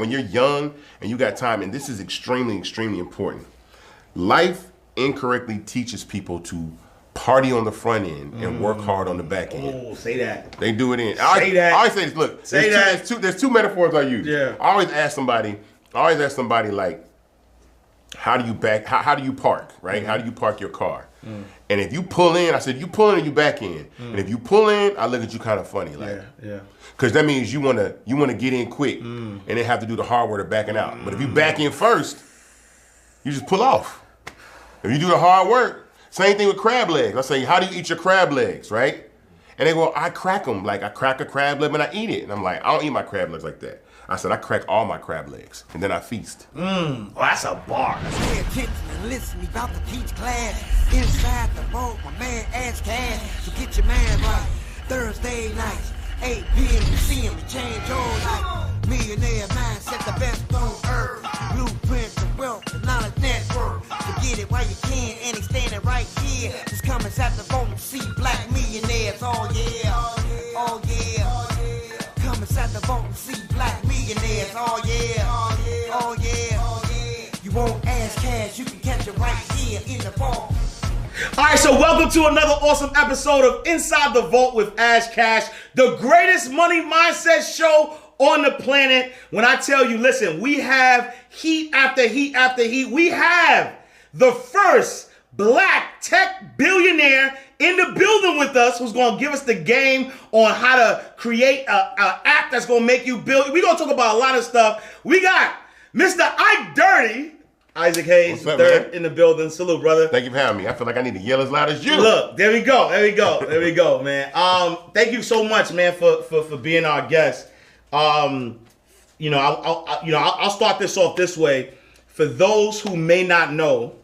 when you're young and you got time, and this is extremely, extremely important. Life incorrectly teaches people to party on the front end and work hard on the back end. Oh, say that. They do it in. That. I always say this. Look, there's two metaphors I use. Yeah. I always ask somebody like, how do you park, right? How do you park your car? And if you pull in, I said, you pull in or you back in? And if you pull in, I look at you kind of funny, like, because that means you wanna get in quick and then have to do the hard work of backing out. But if you back in first, you just pull off. If you do the hard work, same thing with crab legs. I say, how do you eat your crab legs, right? And they go, I crack them. Like, I crack a crab leg and I eat it. And I'm like, I don't eat my crab legs like that. I said, I crack all my crab legs, and then I feast. Oh, that's a bar. Pay attention and listen, we about to teach class. Inside the vault, my man Ask Cash. So get your man right. Thursday nights, 8 p.m. You see him, you change your life. Millionaire mindset, the best on earth. Blueprint of wealth, the knowledge network. So get it while you can, and he's standing right here. Just come inside the vault and see black millionaires. Oh yeah, oh yeah. Come inside the vault and see black millionaires. Oh yeah, oh yeah. You won't Ask Cash, you can catch it right here in the vault. All right, so welcome to another awesome episode of Inside the Vault with Ask Cash, the greatest money mindset show on the planet. When I tell you, listen, we have heat after heat after heat. We have the first black tech billionaire in the building with us who's going to give us the game on how to create an app that's going to make you build. We're going to talk about a lot of stuff. We got Mr. Ike Dirty, Isaac Hayes, What's up, third man? in the building. Salute, brother. Thank you for having me. I feel like I need to yell as loud as you. Look, there we go, man. Thank you so much, man, for being our guest. I'll start this off this way. For those who may not know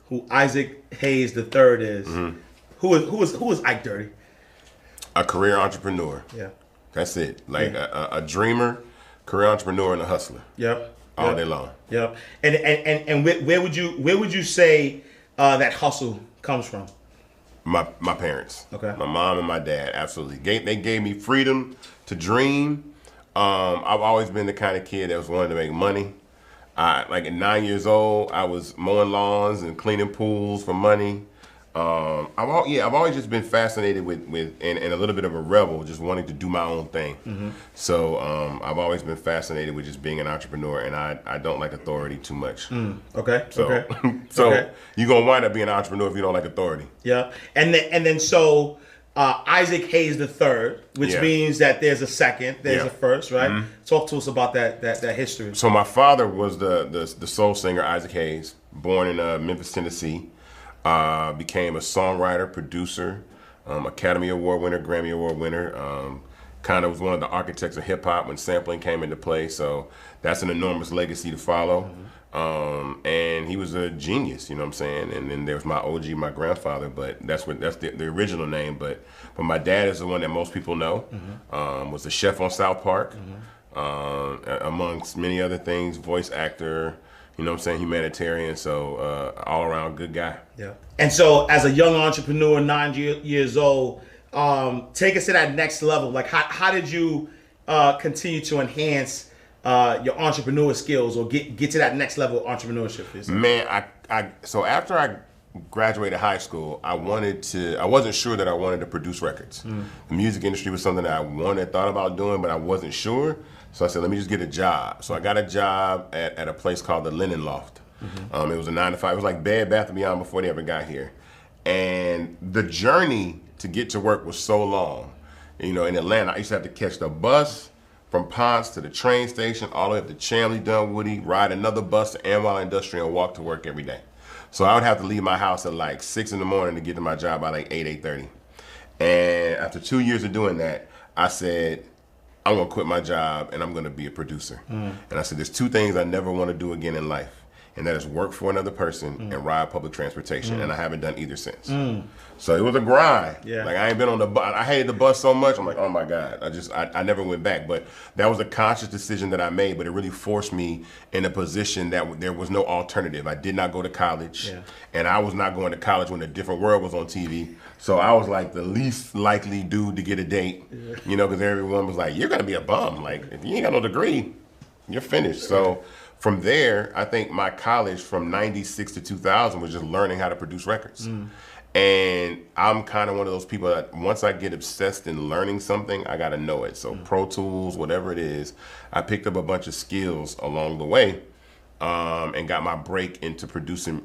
who Isaac Hayes III is, who is Ike Dirty? A career entrepreneur. Yeah. That's it. Like a dreamer, career entrepreneur, and a hustler. Yep. All day long. Yep. And where would you say that hustle comes from? My parents. Okay. My mom and my dad, absolutely. They gave me freedom to dream. I've always been the kind of kid that was wanting to make money. Like at 9 years old, I was mowing lawns and cleaning pools for money. I've always just been fascinated with and a little bit of a rebel, just wanting to do my own thing. So I've always been fascinated with just being an entrepreneur, and I don't like authority too much. Okay. So Okay. you're gonna wind up being an entrepreneur if you don't like authority. Yeah. And then Isaac Hayes III, which means that there's a second, there's a first, right? Talk to us about that history. So my father was the soul singer Isaac Hayes, born in Memphis, Tennessee. Became a songwriter, producer, Academy Award winner, Grammy Award winner. Kind of was one of the architects of hip hop when sampling came into play. So that's an enormous legacy to follow. And he was a genius, you know what I'm saying? And then there's my OG, my grandfather, but that's the original name. But my dad is the one that most people know. Was the chef on South Park, amongst many other things, voice actor. You know what I'm saying? Humanitarian, so all around good guy. Yeah. And so as a young entrepreneur, 9 years old, take us to that next level. Like how did you continue to enhance your entrepreneur skills or get to that next level of entrepreneurship? Man, so after I graduated high school, I wasn't sure that I wanted to produce records. The music industry was something that I thought about doing, but I wasn't sure. So I said, let me just get a job. So I got a job at a place called the Linen Loft. It was a 9 to 5. It was like Bed Bath & Beyond before they ever got here. And the journey to get to work was so long. You know, in Atlanta, I used to have to catch the bus from Ponce to the train station, all the way up to Chamblee, Dunwoody, ride another bus to Anwar Industrial and walk to work every day. So I would have to leave my house at like 6 in the morning to get to my job by like 8:30. And after 2 years of doing that, I said, I'm gonna quit my job and I'm gonna be a producer. And I said, there's two things I never wanna do again in life. And that is work for another person and ride public transportation. And I haven't done either since. So it was a grind. Yeah. Like I ain't been on the bus. I hated the bus so much. I'm like, oh my God. I never went back. But that was a conscious decision that I made, but it really forced me in a position that there was no alternative. I did not go to college. And I was not going to college when A Different World was on TV. So I was like the least likely dude to get a date, you know, because everyone was like, you're going to be a bum. Like, if you ain't got no degree, you're finished. So from there, I think my college from 96 to 2000 was just learning how to produce records. And I'm kind of one of those people that once I get obsessed in learning something, I got to know it. So Pro Tools, whatever it is, I picked up a bunch of skills along the way and got my break into producing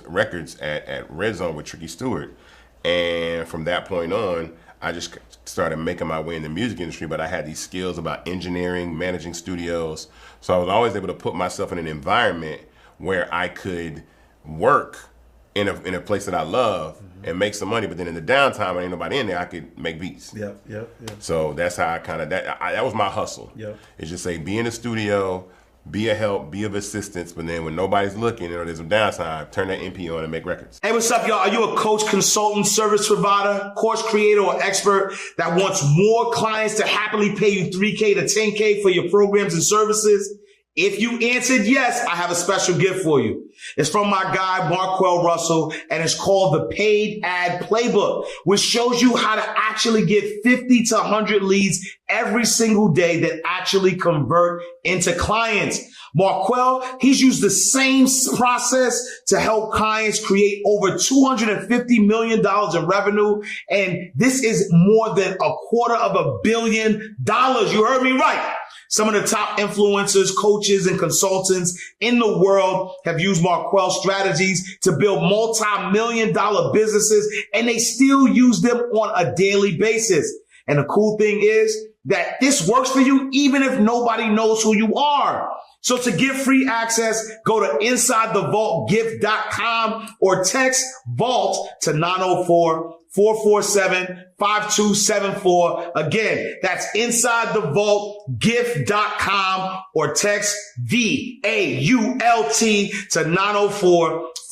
records at Red Zone with Tricky Stewart. And from that point on, I just started making my way in the music industry, but I had these skills about engineering, managing studios. So I was always able to put myself in an environment where I could work in a place that I love and make some money, but then in the downtime when ain't nobody in there, I could make beats. Yep. So that's how I kind of, that was my hustle. Yep. It's just say, be in the studio, be a help, be of assistance, but then when nobody's looking or there's some downtime, turn that MP on and make records. Hey, what's up, y'all? Are you a coach, consultant, service provider, course creator, or expert that wants more clients to happily pay you $3K to $10K for your programs and services? If you answered yes, I have a special gift for you. It's from my guy, Marquell Russell, and it's called the Paid Ad Playbook, which shows you how to actually get 50 to 100 leads every single day that actually convert into clients. Marquell, he's used the same process to help clients create over $250 million in revenue. And this is more than $250 million. You heard me right. Some of the top influencers, coaches, and consultants in the world have used Marquell strategies to build multi-million-dollar businesses, and they still use them on a daily basis. And the cool thing is that this works for you even if nobody knows who you are. So to get free access, go to InsideTheVaultGift.com or text VAULT to 904-447-5274. Again, that's InsideTheVaultGift.com or text VAULT to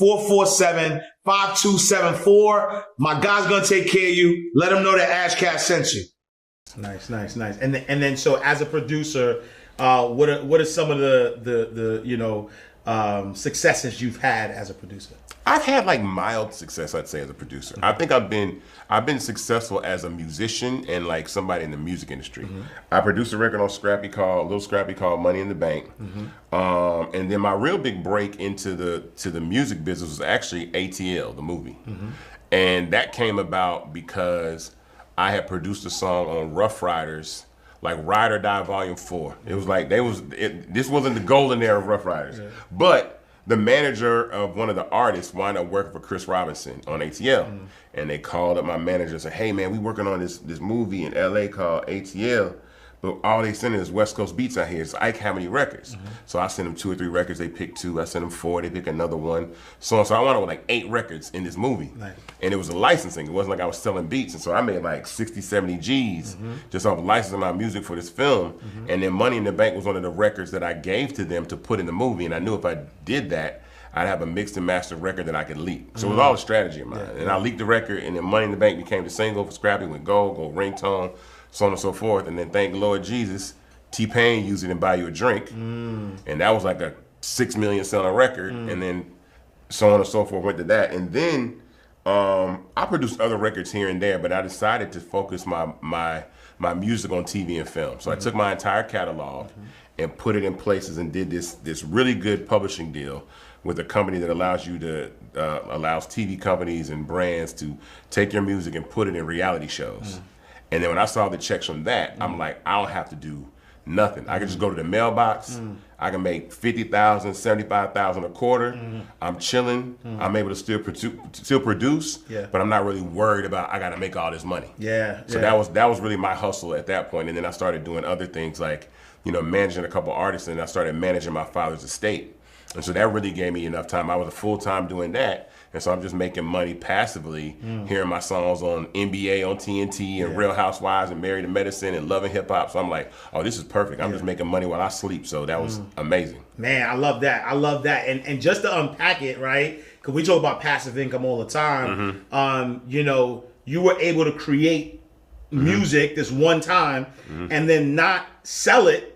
904-447-5274. My guy's going to take care of you. Let him know that Ash Cash sent you. Nice. And then so as a producer, what are some of the successes you've had as a producer? I've had like mild success, I'd say, as a producer. I think I've been successful as a musician and like somebody in the music industry. I produced a record on Little Scrappy called Money in the Bank. And then my real big break into the music business was actually ATL, the movie. And that came about because I had produced a song on Rough Riders, like Ride or Die Volume 4. It was like this wasn't the golden era of Rough Riders. But the manager of one of the artists wound up working for Chris Robinson on ATL. And they called up my manager and said, hey man, we working on this movie in LA called ATL, but all they sending is West Coast beats out here. So Ike, how many records? So I sent them 2 or 3 records, they picked 2. I sent them 4, they picked another one. So I wound up with like 8 records in this movie. Nice. And it was a licensing. It wasn't like I was selling beats. And so I made like 60, 70 G's just off licensing my music for this film. And then Money in the Bank was one of the records that I gave to them to put in the movie. And I knew if I did that, I'd have a mixed and mastered record that I could leak. So it was all a strategy of mine. And I leaked the record, and then Money in the Bank became the single for Scrappy with gold ringtone, so on and so forth. And then thank Lord Jesus, T-Pain used it and Buy You a Drink. And that was like a 6 million selling record. And then so on and so forth went to that. And then I produced other records here and there, but I decided to focus my music on TV and film. So I took my entire catalog and put it in places and did this really good publishing deal with a company that allows TV companies and brands to take your music and put it in reality shows. And then when I saw the checks from that, I'm like, I don't have to do nothing. I can just go to the mailbox. I can make $50,000, $75,000 a quarter. I'm chilling. I'm able to still produce, but I'm not really worried about I got to make all this money. So that was really my hustle at that point. And then I started doing other things like, managing a couple artists, and I started managing my father's estate. And so that really gave me enough time. I was full-time doing that. And so I'm just making money passively, hearing my songs on NBA, on TNT, and Real Housewives, and Married to Medicine, and Love and Hip Hop. So I'm like, oh, this is perfect. I'm just making money while I sleep. So that was amazing. Man, I love that. And just to unpack it, right? Because we talk about passive income all the time. You were able to create music this one time and then not sell it.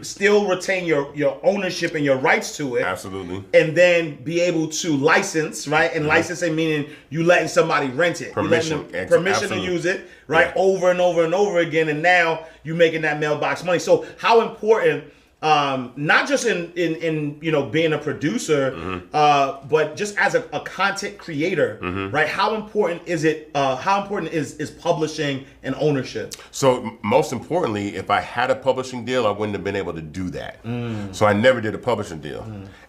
Still retain your ownership and your rights to it. Absolutely. And then be able to license, right? And licensing meaning you letting somebody rent it. Permission. Permission to use it, right? Over and over and over again. And now you're making that mailbox money. So how important not just in you know being a producer, but just as a content creator, right? How important is it? How important is publishing and ownership? So most importantly, if I had a publishing deal, I wouldn't have been able to do that. So I never did a publishing deal.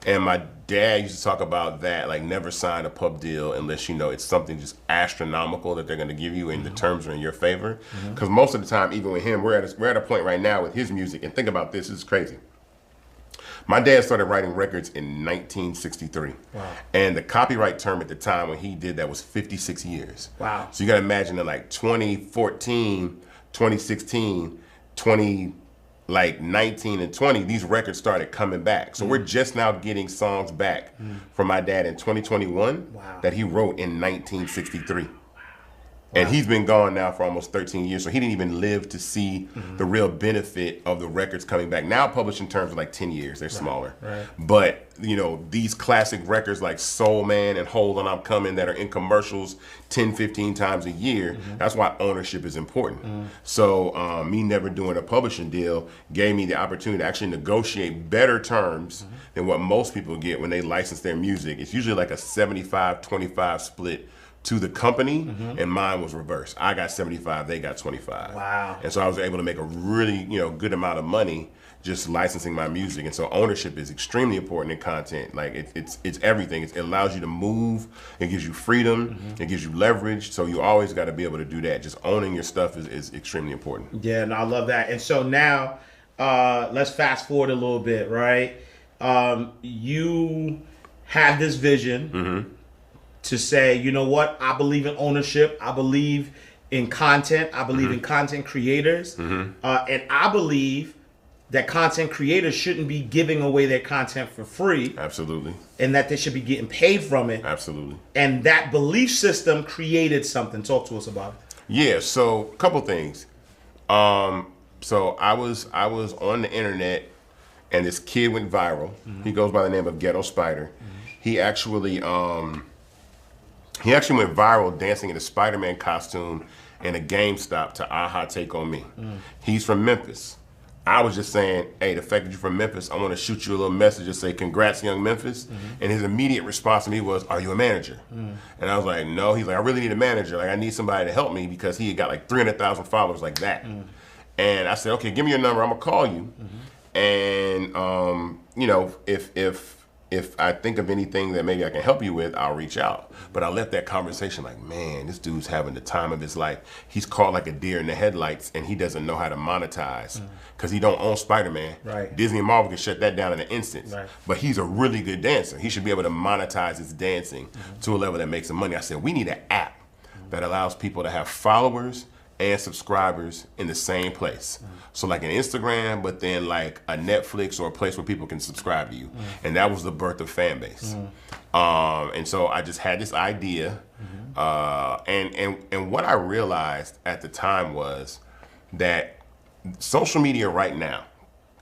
And my dad used to talk about that, like never sign a pub deal unless you know it's something just astronomical that they're going to give you and the terms are in your favor. Because most of the time, even with him, we're at a point right now with his music. And think about this is crazy. My dad started writing records in 1963. Wow. And the copyright term at the time when he did that was 56 years. Wow. So you got to imagine in like 2014, 2016, 19 and 20, these records started coming back. So we're just now getting songs back from my dad in 2021 that he wrote in 1963. And he's been gone now for almost 13 years, so he didn't even live to see the real benefit of the records coming back. Now publishing terms are like 10 years, they're smaller. But, you know, these classic records like Soul Man and Hold On I'm Coming that are in commercials 10, 15 times a year, that's why ownership is important. So me never doing a publishing deal gave me the opportunity to actually negotiate better terms than what most people get when they license their music. It's usually like a 75-25 split to the company, and mine was reversed. I got 75, they got 25. Wow. And so I was able to make a really, you know, good amount of money just licensing my music. And so ownership is extremely important in content. Like it's everything. It allows you to move, it gives you freedom, it gives you leverage. So you always got to be able to do that. Just owning your stuff is extremely important. Yeah, and I love that. And so now, let's fast forward a little bit, right? You have this vision to say, you know what, I believe in ownership, I believe in content, I believe in content creators, and I believe that content creators shouldn't be giving away their content for free. Absolutely. And that they should be getting paid from it. Absolutely. And that belief system created something. Talk to us about it. Yeah, so a couple things. So I was on the internet and this kid went viral. He goes by the name of Ghetto Spider. He actually went viral dancing in a Spider-Man costume in a GameStop to Aha Take On Me. He's from Memphis. I was just saying, hey, the fact that you're from Memphis, I want to shoot you a little message and say, congrats, young Memphis. And his immediate response to me was, are you a manager? And I was like, no. He's like, I really need a manager. Like, I need somebody to help me because he had got like 300,000 followers like that. And I said, okay, give me your number. I'm going to call you. And, you know, if I think of anything that maybe I can help you with, I'll reach out. But I left that conversation like, man, this dude's having the time of his life. He's caught like a deer in the headlights and he doesn't know how to monetize because he don't own Spider-Man. Right. Disney and Marvel can shut that down in an instant. Right. But he's a really good dancer. He should be able to monetize his dancing to a level that makes him money. I said, we need an app that allows people to have followers and subscribers in the same place. So like an Instagram, but then like a Netflix or a place where people can subscribe to you. And that was the birth of Fanbase. And so I just had this idea. And what I realized at the time was that social media right now,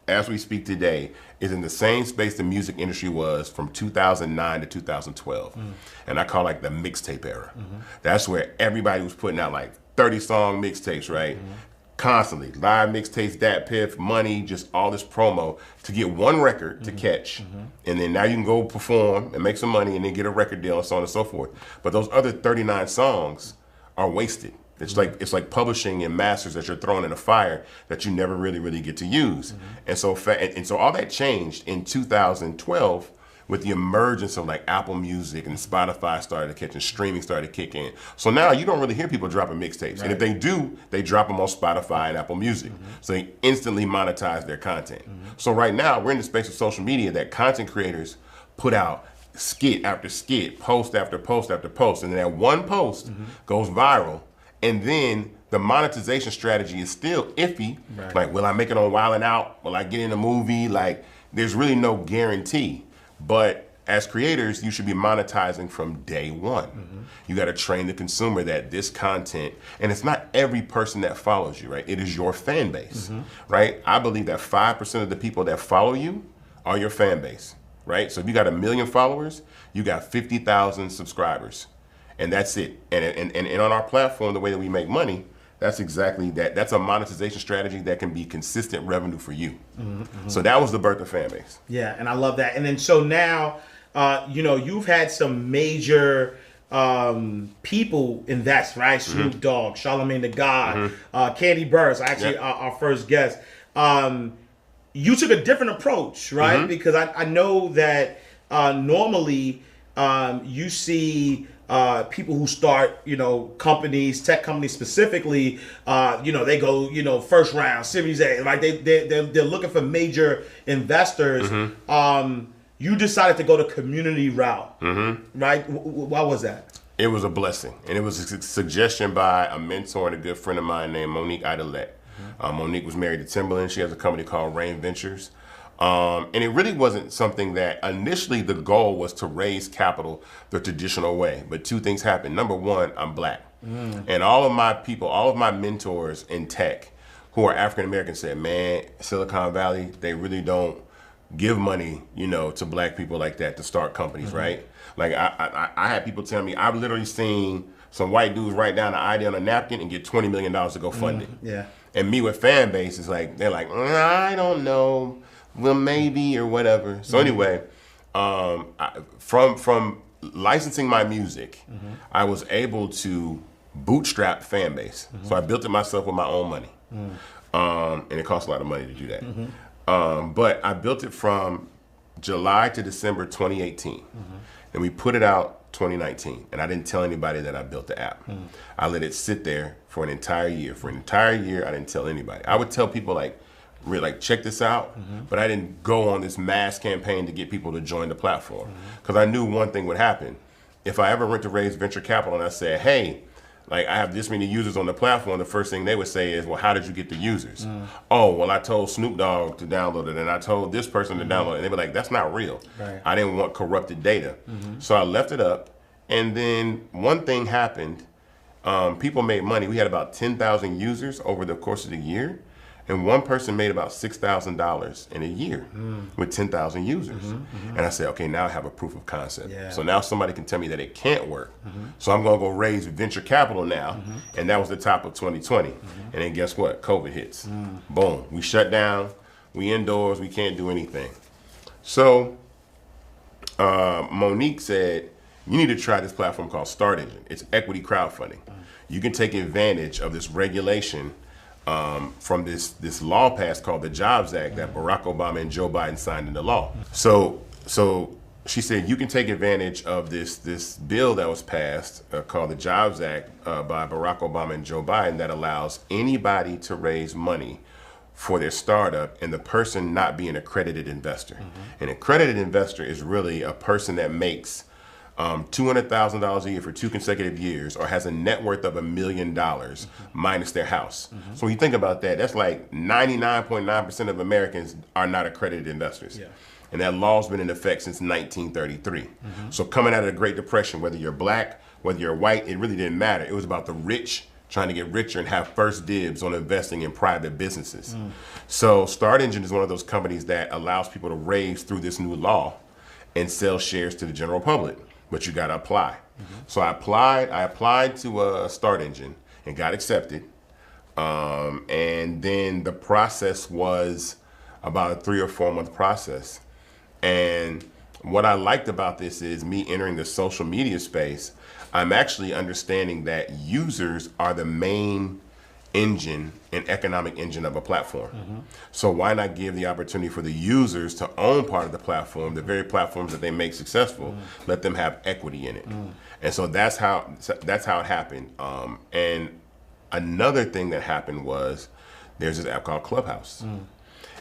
as we speak today, is in the same space the music industry was from 2009 to 2012. And I call like the mixtape era. That's where everybody was putting out like 30-song mixtapes, right? Constantly. Live mixtapes, Dat Piff, money, just all this promo to get one record to catch. And then now you can go perform and make some money and then get a record deal and so on and so forth. But those other 39 songs are wasted. It's like publishing and masters that you're throwing in a fire that you never really get to use. And so all that changed in 2012 with the emergence of like Apple Music and Spotify started to catch and streaming started to kick in. So now you don't really hear people dropping mixtapes. And if they do, they drop them on Spotify and Apple Music. So they instantly monetize their content. So right now we're in the space of social media that content creators put out skit after skit, post after post after post. And then that one post goes viral. And then the monetization strategy is still iffy. Like, will I make it on Wild 'N Out? Will I get in a movie? Like, there's really no guarantee. But as creators, you should be monetizing from day one. You got to train the consumer that this content, and it's not every person that follows you, right? It is your fan base, right? I believe that 5% of the people that follow you are your fan base, right? So if you got 1 million followers, you got 50,000 subscribers, and that's it. And on our platform, the way that we make money, That's exactly that. That's a monetization strategy that can be consistent revenue for you. So that was the birth of Fanbase. Yeah, and I love that. And then so now, you've had some major people invest, right? Snoop Dogg, Charlamagne the God, Candy Burris, actually our first guest. You took a different approach, right? Because I know that normally you see people who start, companies, tech companies specifically, they go, first round, Series A, right? They're looking for major investors. You decided to go the community route, right? Why was that? It was a blessing, and it was a suggestion by a mentor and a good friend of mine named Monique Idelette. Monique was married to Timberland. She has a company called Rain Ventures. And it really wasn't something that initially the goal was to raise capital the traditional way. But two things happened. Number one, I'm black. And all of my people, all of my mentors in tech who are African American said, man, Silicon Valley, they really don't give money, to black people like that to start companies, right? Like I had people tell me, I've literally seen some white dudes write down an idea on a napkin and get $20 million to go fund it. Yeah. And me with Fanbase is like, they're like, I don't know. Well, maybe or whatever. So anyway, from licensing my music, I was able to bootstrap Fanbase. So I built it myself with my own money. And it costs a lot of money to do that. But I built it from July to December 2018. And we put it out 2019. And I didn't tell anybody that I built the app. I let it sit there for an entire year. For an entire year, I didn't tell anybody. I would tell people like check this out, but I didn't go on this mass campaign to get people to join the platform because I knew one thing would happen. If I ever went to raise venture capital and I said, hey, like I have this many users on the platform, the first thing they would say is, well, how did you get the users? Oh, well, I told Snoop Dogg to download it and I told this person to download it. And they were like, that's not real. Right. I didn't want corrupted data. So I left it up. And then one thing happened. People made money. We had about 10,000 users over the course of the year. And one person made about $6,000 in a year with 10,000 users. And I said, okay, now I have a proof of concept. Yeah. So now somebody can tell me that it can't work. So I'm going to go raise venture capital now. And that was the top of 2020. And then guess what? COVID hits. Boom. We shut down. We indoors. We can't do anything. So Monique said, you need to try this platform called Start Engine. It's equity crowdfunding. You can take advantage of this regulation from this law passed called the Jobs Act that Barack Obama and Joe Biden signed into law. So she said you can take advantage of this bill that was passed called the Jobs Act by Barack Obama and Joe Biden that allows anybody to raise money for their startup and the person not be an accredited investor. An accredited investor is really a person that makes $200,000 a year for 2 consecutive years or has a net worth of $1 million minus their house. So when you think about that, that's like 99.9% of Americans are not accredited investors. Yeah. And that law's been in effect since 1933. So coming out of the Great Depression, whether you're black, whether you're white, it really didn't matter. It was about the rich trying to get richer and have first dibs on investing in private businesses. So Start Engine is one of those companies that allows people to raise through this new law and sell shares to the general public. But you got to apply. So I applied to Start Engine and got accepted. And then the process was about a 3 or 4 month process. And what I liked about this is me entering the social media space. I'm actually understanding that users are the main engine and economic engine of a platform. So why not give the opportunity for the users to own part of the platform, the very platforms that they make successful, let them have equity in it. And so that's how it happened. And another thing that happened was there's this app called Clubhouse.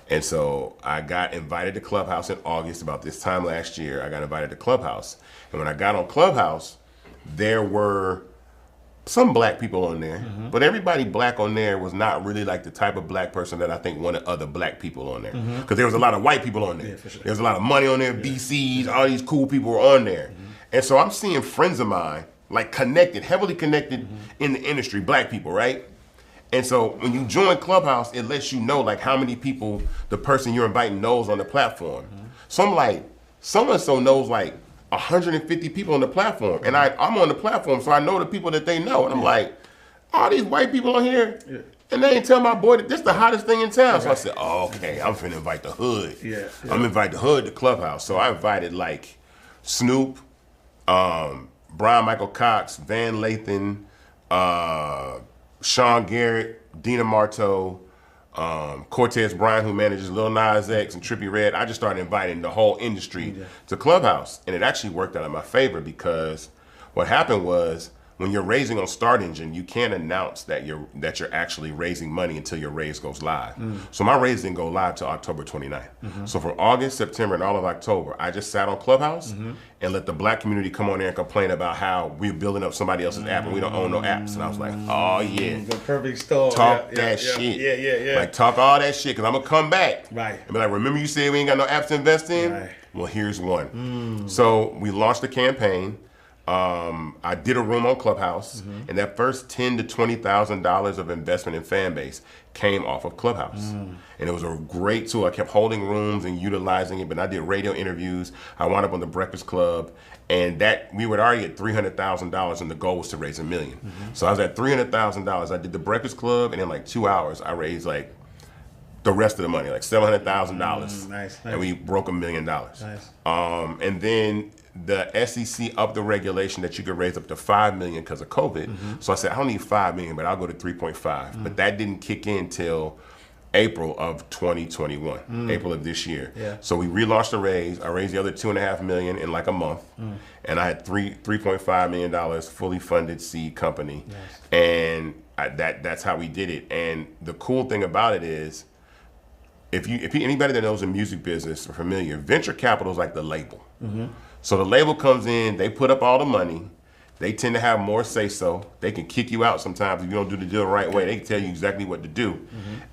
And so I got invited to Clubhouse in August, about this time last year. I got invited to Clubhouse. And when I got on Clubhouse, there were some black people on there, but everybody black on there was not really like the type of black person that I think wanted other black people on there. Because there was a lot of white people on there. Yeah, for sure. There was a lot of money on there, VCs, all these cool people were on there. And so I'm seeing friends of mine, like connected, heavily connected in the industry, black people, right? And so when you join Clubhouse, it lets you know like how many people the person you're inviting knows on the platform. So I'm like, so-and-so knows like 150 people on the platform, and I'm on the platform, so I know the people that they know. And I'm like, all these white people on here, and they ain't tell my boy that this the hottest thing in town. So I said, oh, okay, I'm finna invite the hood. Yeah. I'm invite the hood to Clubhouse. So I invited like Snoop, Brian Michael Cox, Van Lathan, Sean Garrett, Dina Marteau, Cortez Bryant, who manages Lil Nas X and Trippie Redd. I just started inviting the whole industry to Clubhouse, and it actually worked out in my favor because what happened was when you're raising on Start Engine, you can't announce that you're actually raising money until your raise goes live. So my raise didn't go live till October 29th. So for August, September, and all of October, I just sat on Clubhouse and let the black community come on there and complain about how we're building up somebody else's app and we don't own no apps. And I was like, oh yeah, The perfect storm. talk that shit. Yeah. Like talk all that shit, cause I'm gonna come back. Right. And be like, remember you said we ain't got no apps to invest in? Right. Well, here's one. So we launched a campaign. I did a room on Clubhouse, and that first $10,000 to $20,000 of investment in fan base came off of Clubhouse, and it was a great tool. I kept holding rooms and utilizing it, but I did radio interviews. I wound up on the Breakfast Club, and that we were already at $300,000, and the goal was to raise $1 million. So I was at $300,000. I did the Breakfast Club, and in like 2 hours, I raised like the rest of the money, like $700,000. Nice. And we broke $1 million. Nice. And then the SEC upped the regulation that you could raise up to $5 million because of COVID. So I said, I don't need $5 million, but I'll go to 3.5. But that didn't kick in till April of 2021, April of this year. Yeah. So we relaunched the raise. I raised the other $2.5 million in like a month, and I had $3.5 million fully funded seed company, and that's how we did it. And the cool thing about it is, if anybody that knows the music business are familiar, venture capital is like the label. So the label comes in, they put up all the money. They tend to have more say-so. They can kick you out sometimes if you don't do the deal the right way. They can tell you exactly what to do.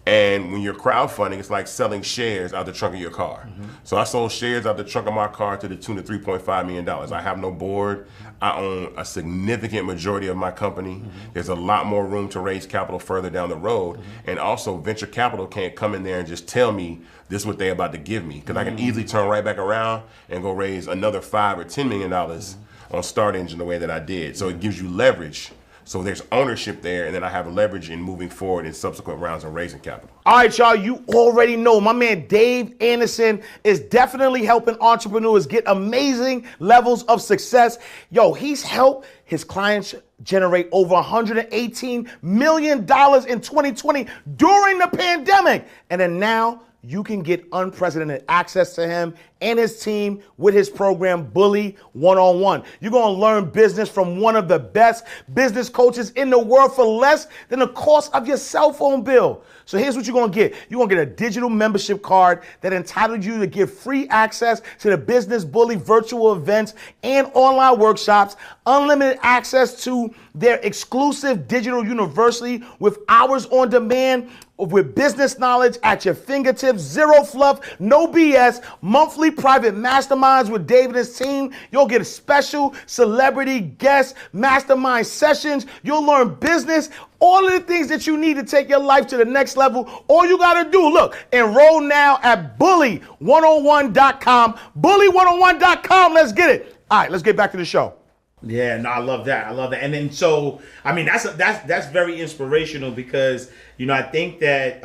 And when you're crowdfunding, it's like selling shares out the trunk of your car. So I sold shares out the trunk of my car to the tune of $3.5 million. I have no board. I own a significant majority of my company. There's a lot more room to raise capital further down the road. And also, venture capital can't come in there and just tell me this is what they're about to give me, because I can easily turn right back around and go raise another $5 or $10 million on Start Engine the way that I did. So it gives you leverage. So there's ownership there, and then I have leverage in moving forward in subsequent rounds of raising capital. All right, y'all, you already know my man Dave Anderson is definitely helping entrepreneurs get amazing levels of success. Yo, he's helped his clients generate over $118 million in 2020 during the pandemic. And then now you can get unprecedented access to him and his team with his program, Bully One-on-One. You're going to learn business from one of the best business coaches in the world for less than the cost of your cell phone bill. So here's what you're going to get. You're going to get a digital membership card that entitles you to get free access to the Business Bully virtual events and online workshops, unlimited access to their exclusive digital university with hours on demand, with business knowledge at your fingertips, zero fluff, no BS, monthly private masterminds with Dave and his team. You'll get special celebrity guest mastermind sessions. You'll learn business, all of the things that you need to take your life to the next level. All you got to do, look, enroll now at bully101.com, bully101.com. Let's get it. All right, let's get back to the show. Yeah, no, I love that. And then so, I mean, that's very inspirational because, you know, I think that,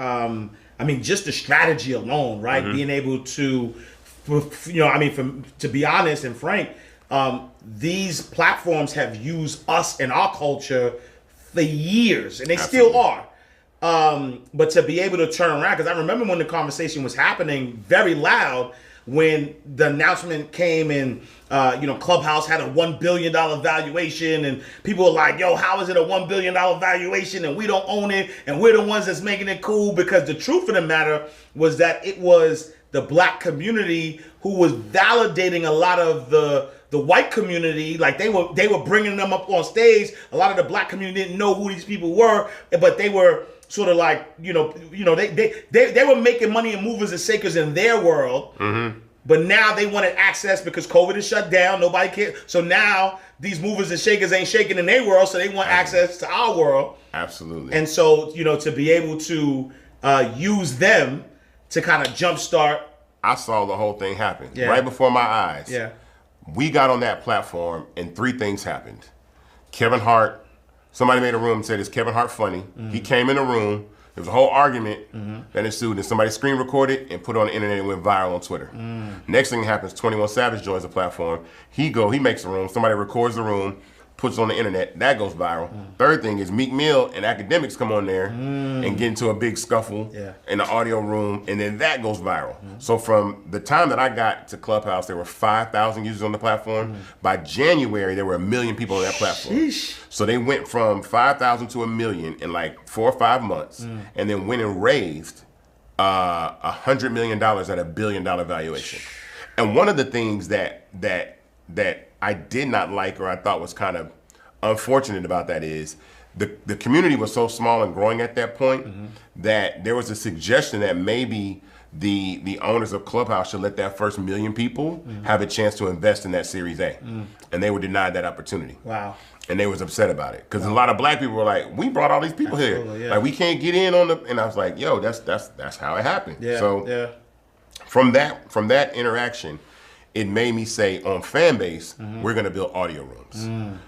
just the strategy alone, right? Being able to, to be honest and frank, these platforms have used us and our culture for years, and they still are. But to be able to turn around, because I remember when the conversation was happening very loud, when the announcement came and, Clubhouse had a $1 billion valuation and people were like, yo, how is it a $1 billion valuation and we don't own it and we're the ones that's making it cool? Because the truth of the matter was that it was the black community who was validating a lot of the white community. Like they were bringing them up on stage. A lot of the black community didn't know who these people were, but they were sort of like, they were making money and movers and shakers in their world. But now they wanted access because COVID is shut down. Nobody cares. So now these movers and shakers ain't shaking in their world, so they want access to our world. Absolutely. And so, to be able to use them to kind of jumpstart. I saw the whole thing happen right before my eyes. Yeah. We got on that platform and three things happened. Kevin Hart somebody made a room and said, is Kevin Hart funny? He came in the room. There was a whole argument that ensued, and somebody screen recorded and put it on the internet and went viral on Twitter. Next thing happens, 21 Savage joins the platform. He makes a room. Somebody records the room, puts it on the internet. That goes viral. Third thing is Meek Mill and Academics come on there and get into a big scuffle in the audio room, and then that goes viral. So from the time that I got to Clubhouse, there were 5,000 users on the platform. By January, there were 1 million people on that platform. Sheesh. So they went from 5,000 to 1 million in like 4 or 5 months, and then went and raised $100 million at $1 billion valuation. And one of the things that I did not like, or I thought was kind of unfortunate about that, is the community was so small and growing at that point that there was a suggestion that maybe the owners of Clubhouse should let that first 1 million people have a chance to invest in that Series A. And they were denied that opportunity. Wow. And they was upset about it. Because a lot of black people were like, we brought all these people here. Yeah. Like, we can't get in on the, and I was like, yo, that's how it happened. Yeah. So from that interaction, it made me say, on Fanbase, we're gonna build audio rooms.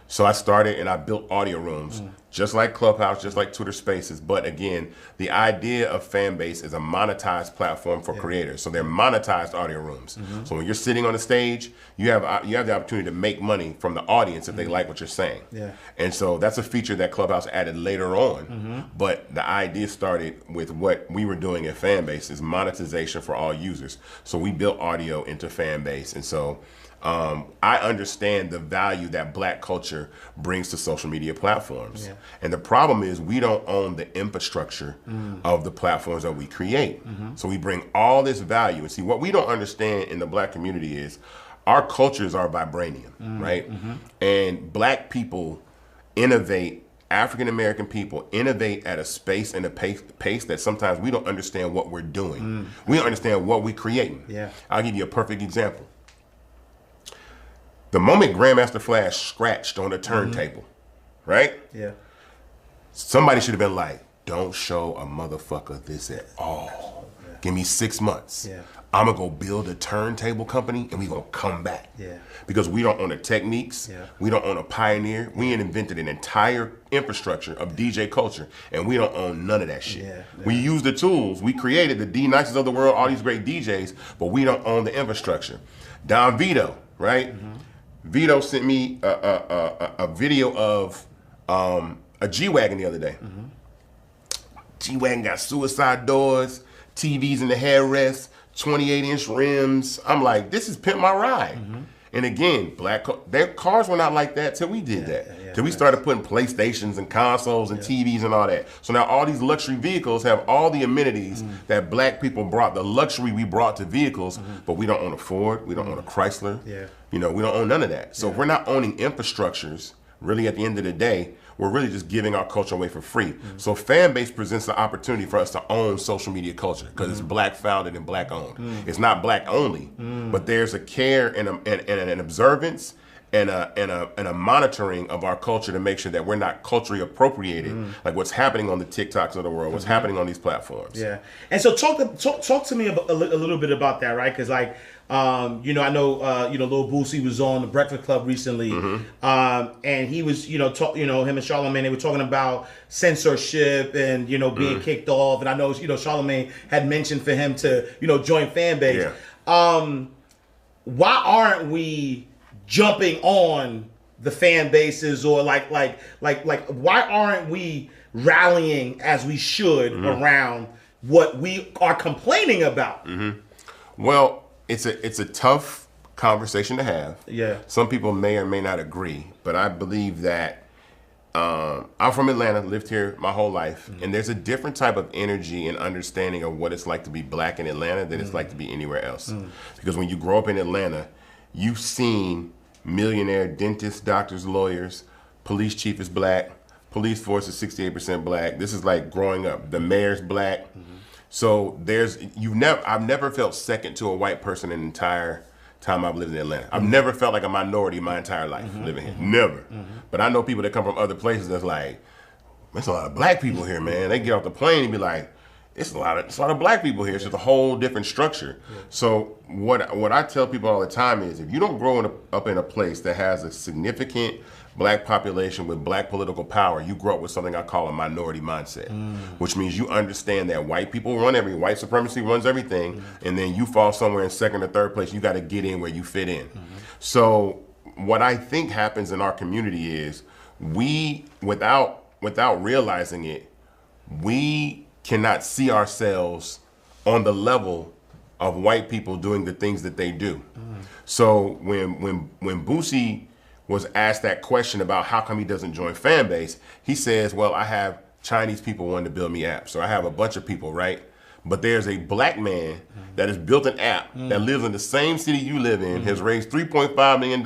So I started and I built audio rooms, just like Clubhouse, just like Twitter Spaces. But again, the idea of Fanbase is a monetized platform for creators. So they're monetized audio rooms. So when you're sitting on the stage, you have the opportunity to make money from the audience if they like what you're saying. Yeah. And so that's a feature that Clubhouse added later on. But the idea started with what we were doing at Fanbase, is monetization for all users. So we built audio into Fanbase. And so I understand the value that black culture brings to social media platforms. And the problem is we don't own the infrastructure of the platforms that we create. So we bring all this value. And see, what we don't understand in the black community is our cultures are vibranium, right? And black people innovate, African American people innovate at a space and a pace that sometimes we don't understand what we're doing. We don't understand what we're creating. I'll give you a perfect example. The moment Grandmaster Flash scratched on a turntable, right? Somebody should have been like, don't show a motherfucker this at all. Give me 6 months. I'm gonna go build a turntable company and we gonna come back. Because we don't own the techniques, we don't own a pioneer, we invented an entire infrastructure of DJ culture and we don't own none of that shit. We use the tools, we created the D-Nices of the world, all these great DJs, but we don't own the infrastructure. Don Vito, right? Vito sent me a video of a G-Wagon the other day. G-Wagon got suicide doors, TVs in the headrest, 28-inch rims. I'm like, this is Pimp My Ride. And again, their cars were not like that till we did that. Till we started putting PlayStations and consoles and TVs and all that. So now all these luxury vehicles have all the amenities that black people brought, the luxury we brought to vehicles, but we don't own a Ford, we don't own a Chrysler. You know, we don't own none of that. So if we're not owning infrastructures, really at the end of the day, we're really just giving our culture away for free. So Fanbase presents an opportunity for us to own social media culture because it's black founded and black owned. It's not black only, but there's a care and an observance and a monitoring of our culture to make sure that we're not culturally appropriated, like what's happening on the TikToks of the world, what's happening on these platforms. And so talk to me a little bit about that, right? Because like, you know, I know, you know, Lil Boosie was on the Breakfast Club recently, and he was, him and Charlamagne, they were talking about censorship and, being kicked off. And I know, Charlamagne had mentioned for him to, join Fanbase. Why aren't we jumping on the fan bases, or like why aren't we rallying as we should around what we are complaining about? Well, it's a tough conversation to have. Some people may or may not agree, but I believe that I'm from Atlanta, lived here my whole life, and there's a different type of energy and understanding of what it's like to be black in Atlanta than it's like to be anywhere else. Because when you grow up in Atlanta, you've seen millionaire dentists, doctors, lawyers, police chief is black, police force is 68% black. This is like growing up. The mayor's black. So I've never felt second to a white person in the entire time I've lived in Atlanta. I've never felt like a minority my entire life living here. Never. But I know people that come from other places that's like, there's a lot of black people here, man. They get off the plane and be like, it's a lot of black people here. It's just a whole different structure. Yeah. So what I tell people all the time is, if you don't grow up in a place that has a significant black population with black political power, you grow up with something I call a minority mindset, which means you understand that white people run white supremacy runs everything, and then you fall somewhere in second or third place. You got to get in where you fit in. So what I think happens in our community is we, without realizing it, we cannot see ourselves on the level of white people doing the things that they do. So when Boosie was asked that question about how come he doesn't join Fanbase, he says, well, I have Chinese people wanting to build me apps. So I have a bunch of people, right? But there's a black man that has built an app that lives in the same city you live in, has raised $3.5 million,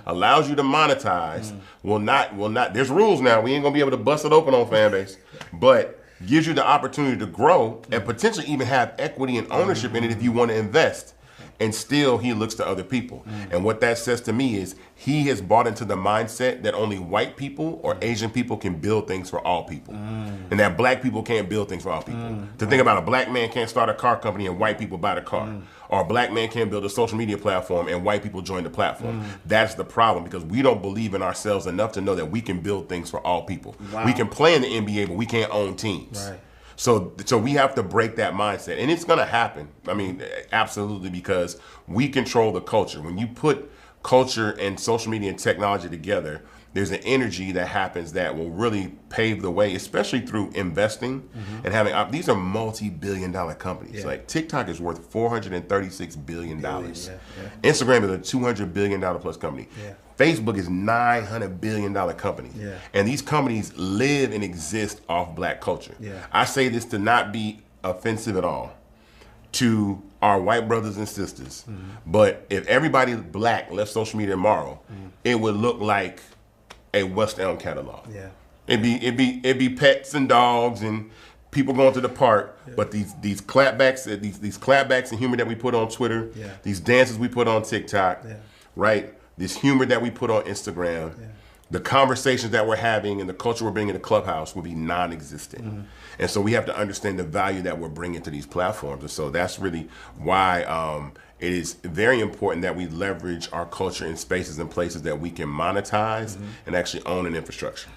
allows you to monetize, will not, there's rules now. We ain't gonna be able to bust it open on Fanbase, but gives you the opportunity to grow and potentially even have equity and ownership in it if you want to invest. And still he looks to other people. And what that says to me is he has bought into the mindset that only white people or Asian people can build things for all people. And that black people can't build things for all people. To think about, a black man can't start a car company and white people buy the car. Or a black man can't build a social media platform and white people join the platform. That's the problem, because we don't believe in ourselves enough to know that we can build things for all people. Wow. We can play in the NBA, but we can't own teams. Right. So we have to break that mindset, and it's going to happen. I mean, absolutely, because we control the culture. When you put culture and social media and technology together, there's an energy that happens that will really pave the way, especially through investing and having. These are multi-billion-dollar companies. Yeah. Like TikTok is worth $436 billion. Instagram is a $200 billion plus company. Yeah. Facebook is $900 billion company. Yeah. And these companies live and exist off black culture. Yeah. I say this to not be offensive at all to our white brothers and sisters, but if everybody black left social media tomorrow, it would look like a West Elm catalog. Yeah. It'd be pets and dogs and people going to the park, but these clapbacks, these clapbacks and humor that we put on Twitter, these dances we put on TikTok, right? This humor that we put on Instagram, the conversations that we're having and the culture we're bringing to Clubhouse will be non-existent. And so we have to understand the value that we're bringing to these platforms. And so that's really why it is very important that we leverage our culture in spaces and places that we can monetize and actually own an infrastructure.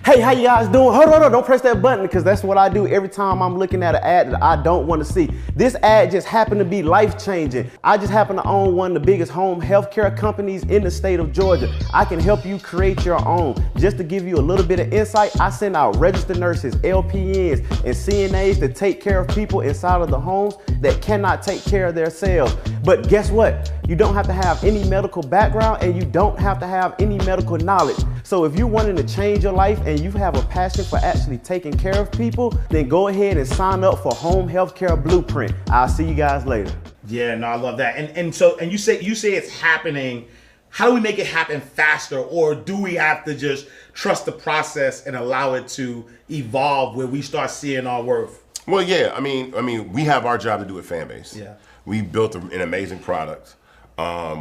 Hey, how you guys doing? Hold on, don't press that button, because that's what I do every time I'm looking at an ad that I don't want to see. This ad just happened to be life-changing. I just happen to own one of the biggest home healthcare companies in the state of Georgia. I can help you create your own. Just to give you a little bit of insight, I send out registered nurses, LPNs, and CNAs to take care of people inside of the homes that cannot take care of themselves. But guess what? You don't have to have any medical background, and you don't have to have any medical knowledge. So if you're wanting to change your life and you have a passion for actually taking care of people, then go ahead and sign up for Home Healthcare Blueprint. I'll see you guys later. Yeah, no, I love that. And you say it's happening. How do we make it happen faster, or do we have to just trust the process and allow it to evolve where we start seeing our worth? Well, yeah, I mean, we have our job to do at Fanbase. Yeah. We built an amazing product.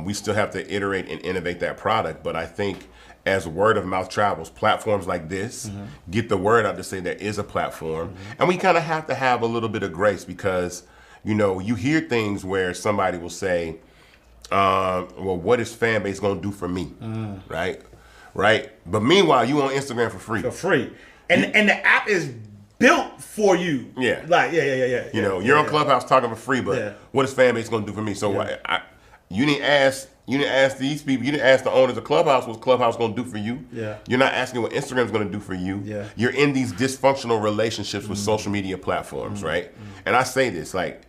We still have to iterate and innovate that product, but I think as word of mouth travels, platforms like this get the word out to say there is a platform. And we kind of have to have a little bit of grace, because, you know, you hear things where somebody will say, well, what is Fanbase going to do for me? Right? But meanwhile, you on Instagram for free. For free. And the app is built for you. Yeah. Like, yeah. You know, you're on Clubhouse talking for free, but what is Fanbase going to do for me? So you didn't ask these people. You didn't ask the owners of Clubhouse what's Clubhouse going to do for you. Yeah. You're not asking what Instagram's going to do for you. Yeah. You're in these dysfunctional relationships with social media platforms, right? And I say this, like,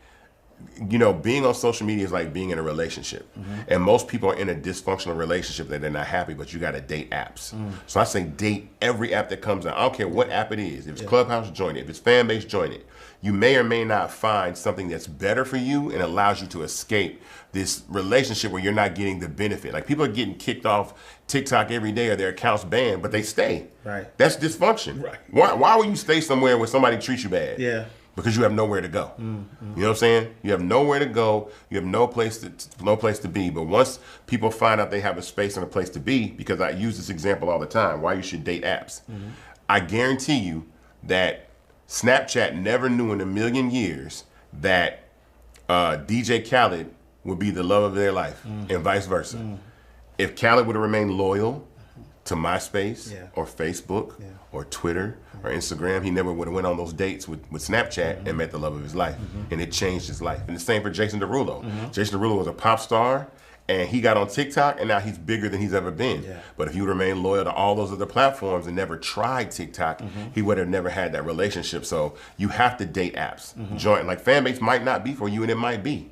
you know, being on social media is like being in a relationship. And most people are in a dysfunctional relationship that they're not happy, but you got to date apps. So I say date every app that comes out. I don't care what app it is. If it's Clubhouse, join it. If it's Fanbase, join it. You may or may not find something that's better for you and allows you to escape this relationship where you're not getting the benefit. Like, people are getting kicked off TikTok every day or their accounts banned, but they stay. Right. That's dysfunction. Right. Why would you stay somewhere where somebody treats you bad? Yeah. Because you have nowhere to go. You know what I'm saying? You have nowhere to go. You have no place to be. But once people find out they have a space and a place to be, because I use this example all the time, why you should date apps. I guarantee you that Snapchat never knew in a million years that DJ Khaled would be the love of their life, and vice versa. If Khaled would have remained loyal to MySpace or Facebook or Twitter or Instagram, he never would have went on those dates with Snapchat and met the love of his life. And it changed his life. And the same for Jason Derulo. Jason Derulo was a pop star, and he got on TikTok, and now he's bigger than he's ever been. But if he would remain loyal to all those other platforms and never tried TikTok, he would have never had that relationship. So you have to date apps. Join, like Fanbase might not be for you, and it might be.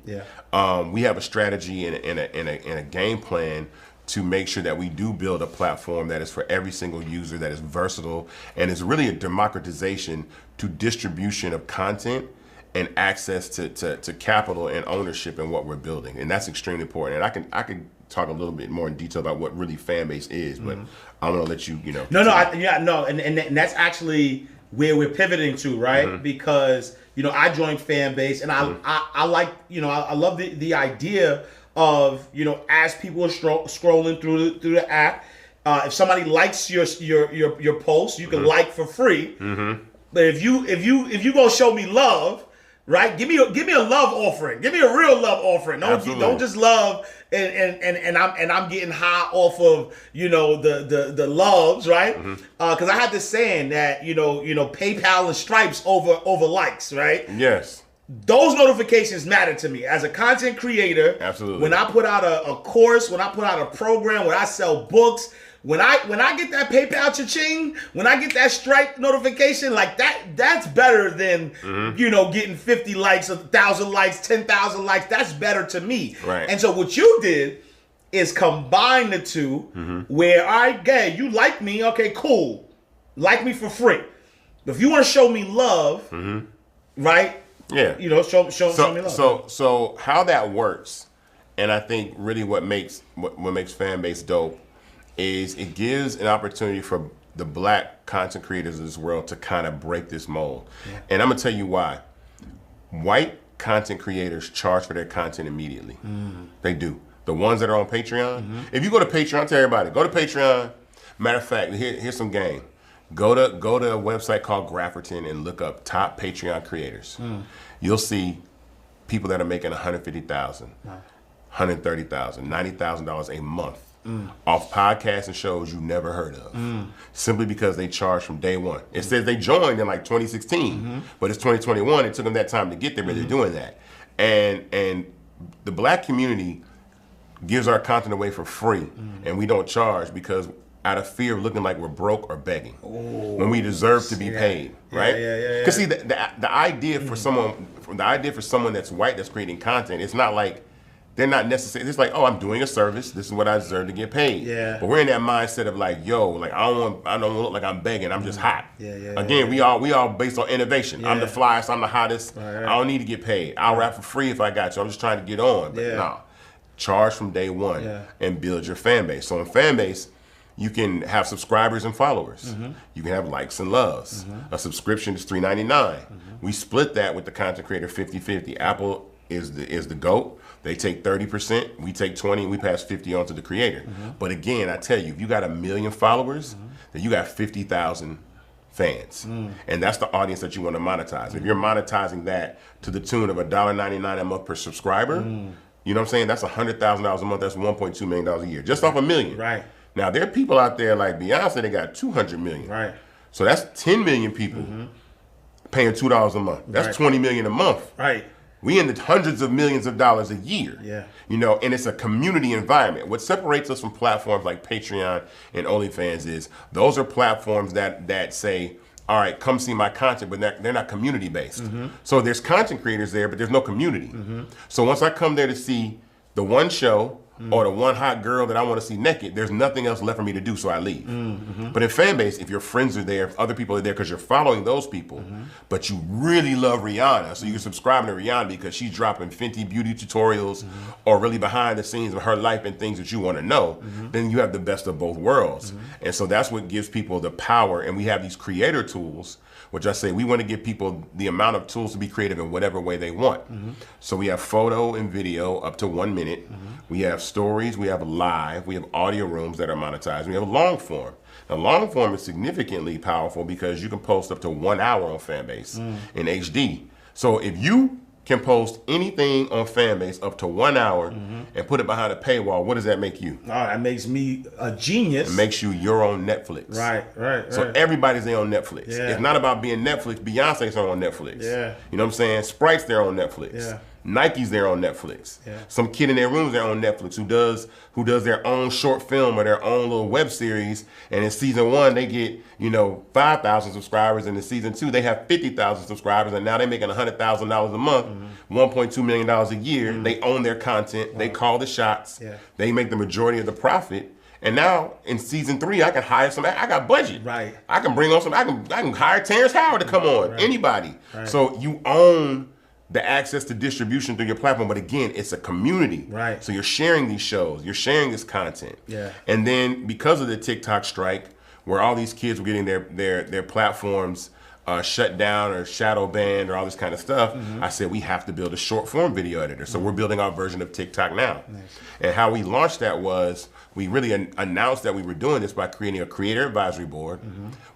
We have a strategy and a game plan to make sure that we do build a platform that is for every single user, that is versatile, and is really a democratization to distribution of content and access to capital and ownership in what we're building. And that's extremely important. And I can talk a little bit more in detail about what really Fanbase is, but I'm gonna let you, and that's actually where we're pivoting to, right? Because, I joined Fanbase, and I like, I love the idea of, as people are scrolling through the app, if somebody likes your post, you can like for free. But if you gonna show me love, right? Give me a love offering. Give me a real love offering. Don't just love and I'm getting high off of the loves, right? Because I had this saying that PayPal and Stripes over likes, right? Yes. Those notifications matter to me as a content creator. Absolutely. When I put out a course, when I put out a program, when I sell books, when I get that PayPal cha-ching, when I get that Stripe notification, like that's better than getting 50 likes, 1,000 likes, 10,000 likes. That's better to me. Right. And so what you did is combine the two, where you like me, okay, cool, like me for free. But if you want to show me love, right? Yeah. Show me love. So how that works, and I think really what makes Fanbase dope is it gives an opportunity for the black content creators of this world to kind of break this mold. And I'm gonna tell you why. White content creators charge for their content immediately. They do. The ones that are on Patreon. If you go to Patreon, tell everybody, go to Patreon. Matter of fact, here's some game. Go to a website called Grafferton and look up top Patreon creators. You'll see people that are making $150,000, $130,000, $90,000 a month off podcasts and shows you never heard of, simply because they charge from day one. It says they joined in like 2016, but it's 2021. It took them that time to get there, but they're doing that. And the black community gives our content away for free, and we don't charge because out of fear of looking like we're broke or begging when we deserve to be paid, right? Because see, the idea for someone that's white that's creating content, it's not like they're not necessarily. It's like, oh, I'm doing a service. This is what I deserve to get paid. But we're in that mindset of like, yo, like I don't want to look like I'm begging. I'm just hot. Again, we all based on innovation. I'm the flyest. I'm the hottest. I don't need to get paid. I'll rap for free if I got you. I'm just trying to get on. But no, charge from day one and build your fan base. So in fan base, you can have subscribers and followers. You can have likes and loves. A subscription is $3.99. We split that with the content creator 50-50. Apple is the GOAT. They take 30%, we take 20, and we pass 50 on to the creator. But again, I tell you, if you got 1 million followers, then you got 50,000 fans. And that's the audience that you want to monetize. If you're monetizing that to the tune of $1.99 a month per subscriber, you know what I'm saying? That's $100,000 a month. That's $1.2 million a year, just off 1 million. Right. Now, there are people out there like Beyonce that got 200 million. Right. So that's 10 million people paying $2 a month. That's 20 million a month. Right. We in the hundreds of millions of dollars a year. And it's a community environment. What separates us from platforms like Patreon and OnlyFans is those are platforms that say, all right, come see my content, but they're not community based. So there's content creators there, but there's no community. So once I come there to see the one show or the one hot girl that I want to see naked, there's nothing else left for me to do, so I leave. But in Fanbase, if your friends are there, if other people are there because you're following those people, but you really love Rihanna, so you can subscribe to Rihanna because she's dropping Fenty beauty tutorials or really behind the scenes of her life and things that you want to know, then you have the best of both worlds. And so that's what gives people the power. And we have these creator tools, which I say we want to give people the amount of tools to be creative in whatever way they want. So we have photo and video up to 1 minute. We have stories, we have live, we have audio rooms that are monetized, we have long form. Now, long form is significantly powerful because you can post up to 1 hour on Fanbase in HD. So if you can post anything on Fanbase up to 1 hour and put it behind a paywall, what does that make you? Oh, that makes me a genius. It makes you your own Netflix. Right. So everybody's their own Netflix. Yeah. It's not about being Netflix. Beyonce's on Netflix. Yeah. You know what I'm saying? Sprite's their own Netflix. Yeah. Nike's their own Netflix. Yeah. Some kid in their room's their own Netflix who does their own short film or their own little web series. And in season 1, they get, 5,000 subscribers. And in season 2, they have 50,000 subscribers. And now they're making $100,000 a month, $1.2 million a year. They own their content. They call the shots. Yeah. They make the majority of the profit. And now in season 3, I can hire somebody. I got budget. Right. I can bring on some. I can hire Terrence Howard to come on. Right. Anybody. Right. So you own the access to distribution through your platform. But again, it's a community. Right. So you're sharing these shows. You're sharing this content. Yeah. And then because of the TikTok strike, where all these kids were getting their platforms shut down or shadow banned or all this kind of stuff, I said we have to build a short form video editor. So we're building our version of TikTok now. Nice. And how we launched that was we really announced that we were doing this by creating a creator advisory board.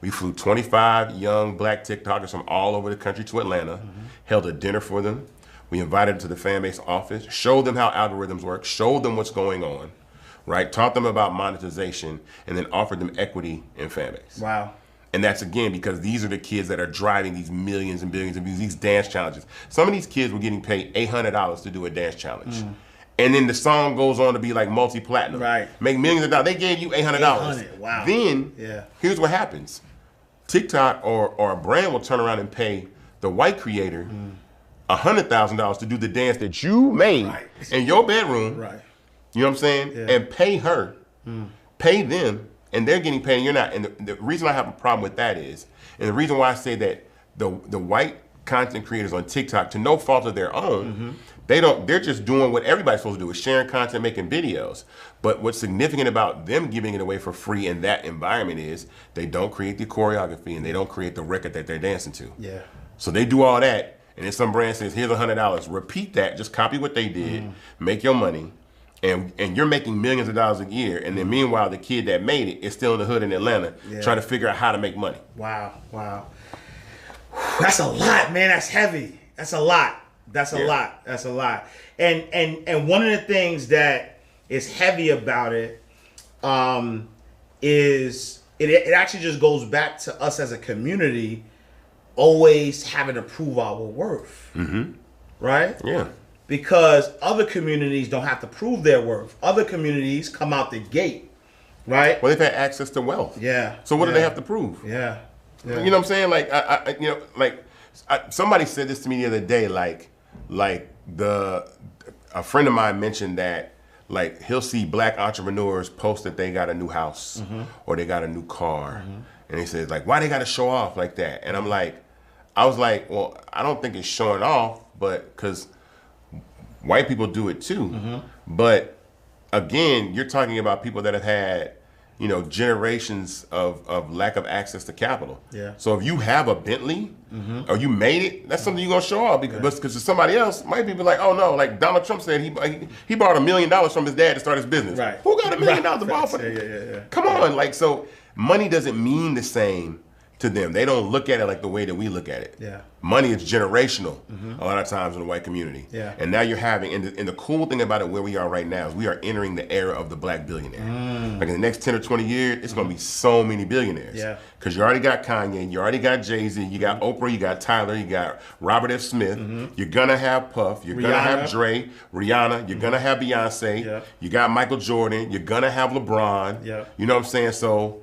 We flew 25 young black TikTokers from all over the country to Atlanta, held a dinner for them. We invited them to the Fanbase office, showed them how algorithms work, showed them what's going on, right? Taught them about monetization, and then offered them equity in Fanbase. Wow. And that's, again, because these are the kids that are driving these millions and billions of views, these dance challenges. Some of these kids were getting paid $800 to do a dance challenge. And then the song goes on to be like multi-platinum. Right. Make millions of dollars. They gave you $800. $800, wow. Then, here's what happens. TikTok or a brand will turn around and pay the white creator $100,000 to do the dance that you made in your bedroom. Right. You know what I'm saying? Yeah. And pay her, pay them, and they're getting paid and you're not. And the reason I have a problem with that is, and the reason why I say that the white content creators on TikTok, to no fault of their own, they're just doing what everybody's supposed to do, is sharing content, making videos. But what's significant about them giving it away for free in that environment is they don't create the choreography and they don't create the record that they're dancing to. Yeah. So they do all that, and then some brand says, here's $100. Repeat that, just copy what they did, make your money. And you're making millions of dollars a year, and then meanwhile the kid that made it is still in the hood in Atlanta trying to figure out how to make money. Wow. That's a lot, man. That's heavy. That's a lot. That's a lot. And one of the things that is heavy about it is it actually just goes back to us as a community always having to prove our worth. Right? Yeah. Because other communities don't have to prove their worth. Other communities come out the gate, right? Well, they've had access to wealth. Yeah. So what do they have to prove? Yeah. You know what I'm saying? Like, somebody said this to me the other day. A friend of mine mentioned that, like, he'll see black entrepreneurs post that they got a new house or they got a new car, and he says, like, why they got to show off like that? And I was like, well, I don't think it's showing off, but because white people do it too. But again, you're talking about people that have had, generations of lack of access to capital. Yeah. So if you have a Bentley or you made it, that's something you're gonna show off because somebody else might be like, oh no, like Donald Trump said he borrowed $1 million from his dad to start his business. Right. Who got $1 million to borrow for? Yeah. Come on, so money doesn't mean the same to them. They don't look at it like the way that we look at it. Yeah. Money is generational a lot of times in the white community. Yeah. And now you're having, and the cool thing about it where we are right now is we are entering the era of the black billionaire. Like in the next 10 or 20 years, it's going to be so many billionaires. Yeah. Because you already got Kanye, you already got Jay-Z, you got Oprah, you got Tyler, you got Robert F. Smith, you're going to have Puff, you're going to have Dre, Rihanna, you're going to have Beyonce, you got Michael Jordan, you're going to have LeBron. You know what I'm saying? So,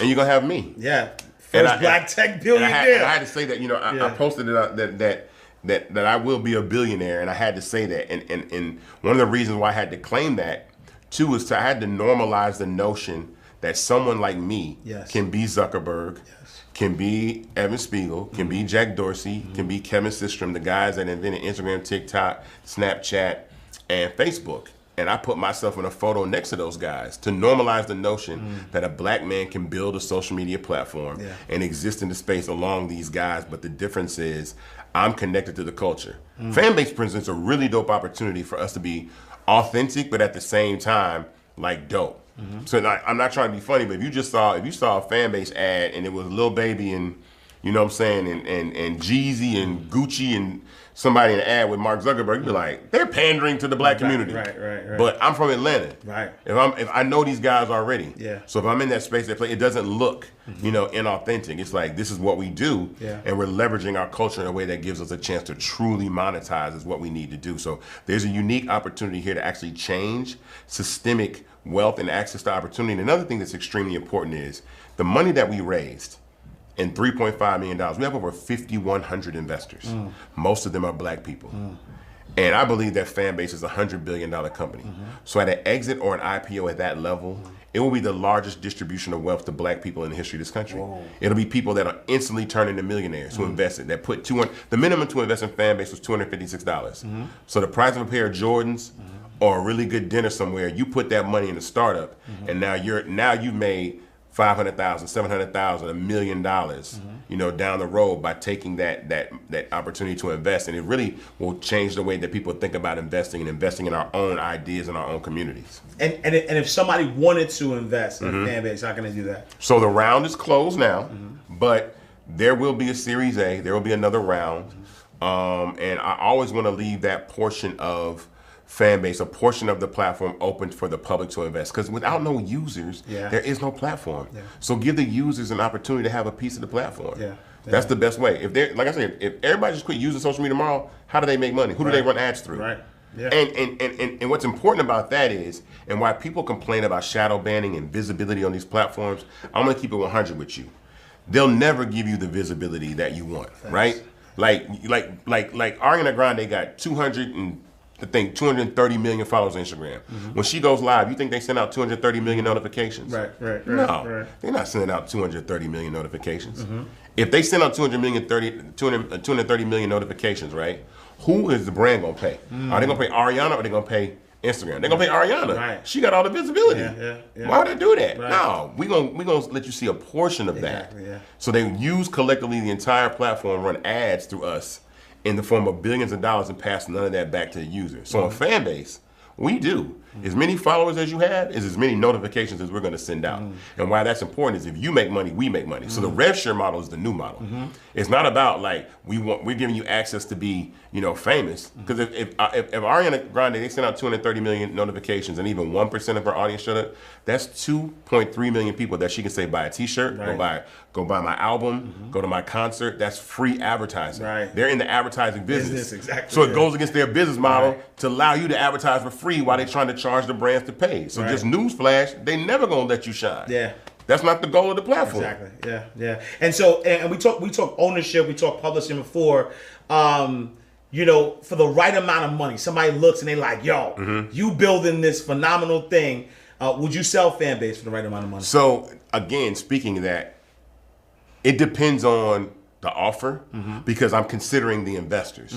and you're going to have me. Yeah. First black tech billionaire. I had to say that, I posted it that I will be a billionaire, and I had to say that. And one of the reasons why I had to claim that, too, is I had to normalize the notion that someone like me can be Zuckerberg, can be Evan Spiegel, can be Jack Dorsey, can be Kevin Systrom, the guys that invented Instagram, TikTok, Snapchat, and Facebook. And I put myself in a photo next to those guys to normalize the notion that a black man can build a social media platform and exist in the space along these guys. But the difference is I'm connected to the culture. Fanbase presents a really dope opportunity for us to be authentic, but at the same time, like dope. So like, I'm not trying to be funny, but if you saw a fan base ad and it was Lil Baby and you know what I'm saying, and Jeezy and Gucci and somebody in the ad with Mark Zuckerberg, you'd be like, they're pandering to the black community. Right. But I'm from Atlanta. Right. If I know these guys already. Yeah. So if I'm in that space, it doesn't look, inauthentic. It's like, this is what we do, and we're leveraging our culture in a way that gives us a chance to truly monetize is what we need to do. So there's a unique opportunity here to actually change systemic wealth and access to opportunity. And another thing that's extremely important is the money that we raised in $3.5 million. We have over 5,100 investors. Most of them are black people. And I believe that fan base is a $100 billion company. So at an exit or an IPO at that level, it will be the largest distribution of wealth to black people in the history of this country. It'll be people that are instantly turning into millionaires who invested, that put the minimum to invest in fan base was $256. So the price of a pair of Jordans or a really good dinner somewhere, you put that money in a startup, and now you've made $500,000, $700,000, $1 million, down the road by taking that opportunity to invest, and it really will change the way that people think about investing and investing in our own ideas and our own communities. And if somebody wanted to invest in a fan base, how can they do that? So the round is closed now, but there will be a Series A. There will be another round, and I always want to leave that portion of fan base, a portion of the platform open for the public to invest. Because without no users, there is no platform. So give the users an opportunity to have a piece of the platform. That's the best way. If they're, like I said, if everybody just quit using social media tomorrow, how do they make money? Who do they run ads through? Right. Yeah. And what's important about that is, and why people complain about shadow banning and visibility on these platforms, I'm gonna keep it 100 with you. They'll never give you the visibility that you want, right? Like Ariana Grande got 230 million followers on Instagram. When she goes live, you think they send out 230 million notifications? Right. No, they're not sending out 230 million notifications. If they send out 230 million notifications, right? Who is the brand gonna pay? Are they gonna pay Ariana or are they gonna pay Instagram? They're gonna pay Ariana. Right. She got all the visibility. Yeah. Why would they do that? Right. No, we gonna let you see a portion of that. So they use collectively the entire platform, run ads through us in the form of billions of dollars and pass none of that back to the user. So on fan base, we do. As many followers as you have is as many notifications as we're going to send out. And why that's important is if you make money, we make money. So the rev share model is the new model. It's not about like we're giving you access to be famous. Because if Ariana Grande, they send out 230 million notifications and even 1% of her audience showed up, that's 2.3 million people that she can say buy a T-shirt, go buy my album, go to my concert. That's free advertising. Right. They're in the advertising business. Exactly. So it goes against their business model to allow you to advertise for free while they're trying to charge the brands to pay. So just newsflash, they never gonna let you shine. Yeah. That's not the goal of the platform. Exactly. Yeah. And so, and we talk ownership, we talk publishing before. For the right amount of money, somebody looks and they like, yo, you building this phenomenal thing. Would you sell fan base for the right amount of money? So again, speaking of that, it depends on the offer because I'm considering the investors.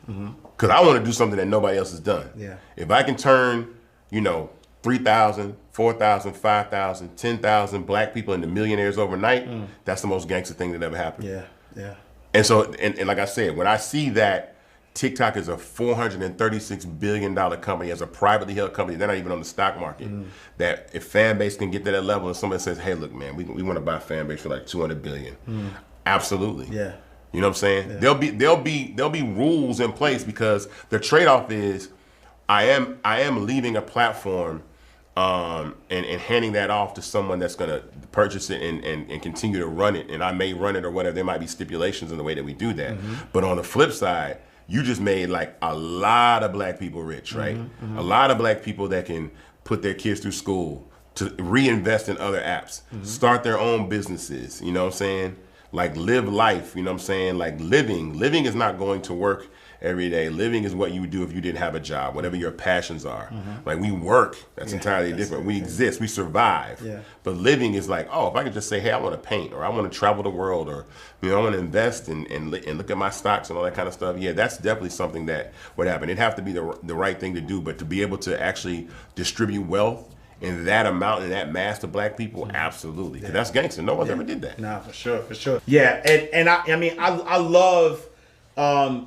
Because I want to do something that nobody else has done. Yeah. If I can turn, 3,000, 4,000, 5,000, 10,000 black people into millionaires overnight, that's the most gangster thing that ever happened. Yeah. And so, and like I said, when I see that TikTok is a $436 billion company as a privately held company, they're not even on the stock market, that if fan base can get to that level and somebody says, hey, look, man, we want to buy fan base for like 200 billion. Absolutely. Yeah. You know what I'm saying? Yeah. There'll be rules in place because the trade-off is I am leaving a platform and handing that off to someone that's gonna purchase it and continue to run it, and I may run it or whatever. There might be stipulations in the way that we do that. But on the flip side, you just made like a lot of black people rich, right? A lot of black people that can put their kids through school, to reinvest in other apps, start their own businesses, you know what I'm saying? Like live life, you know what I'm saying? Like living is not going to work every day. Living is what you would do if you didn't have a job, whatever your passions are. Like we work, that's entirely different. We exist, we survive. But living is like, oh, if I could just say, hey, I want to paint, or I want to travel the world, or I want to invest and look at my stocks and all that kind of stuff. Yeah, that's definitely something that would happen. It'd have to be the right thing to do, but to be able to actually distribute wealth in that amount and that mass to black people, absolutely. Because that's gangster. No one's ever did that. Nah, for sure. Yeah, and I love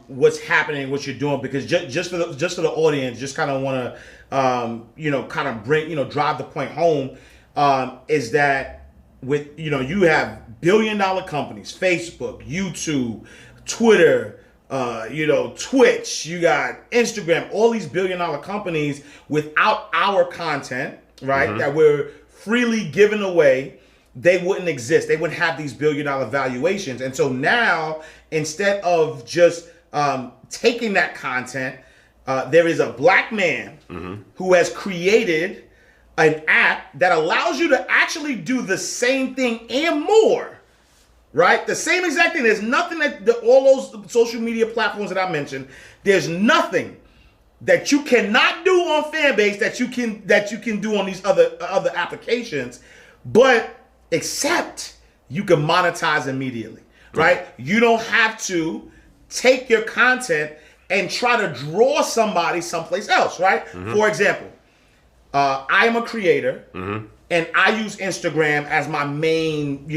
what's happening, what you're doing, because just for the audience, just kind of want to kind of bring drive the point home, is that with you have billion-dollar companies, Facebook, YouTube, Twitter, Twitch, you got Instagram, all these billion-dollar companies without our content, right? That we're freely giving away. They wouldn't exist. They wouldn't have these billion-dollar valuations. And so now, instead of just taking that content, there is a black man who has created an app that allows you to actually do the same thing and more, right? The same exact thing. There's nothing that all those social media platforms that I mentioned, there's nothing that you cannot do on Fanbase that you can do on these other applications, but except you can monetize immediately, right? You don't have to take your content and try to draw somebody someplace else, right? For example, I am a creator and I use Instagram as my main,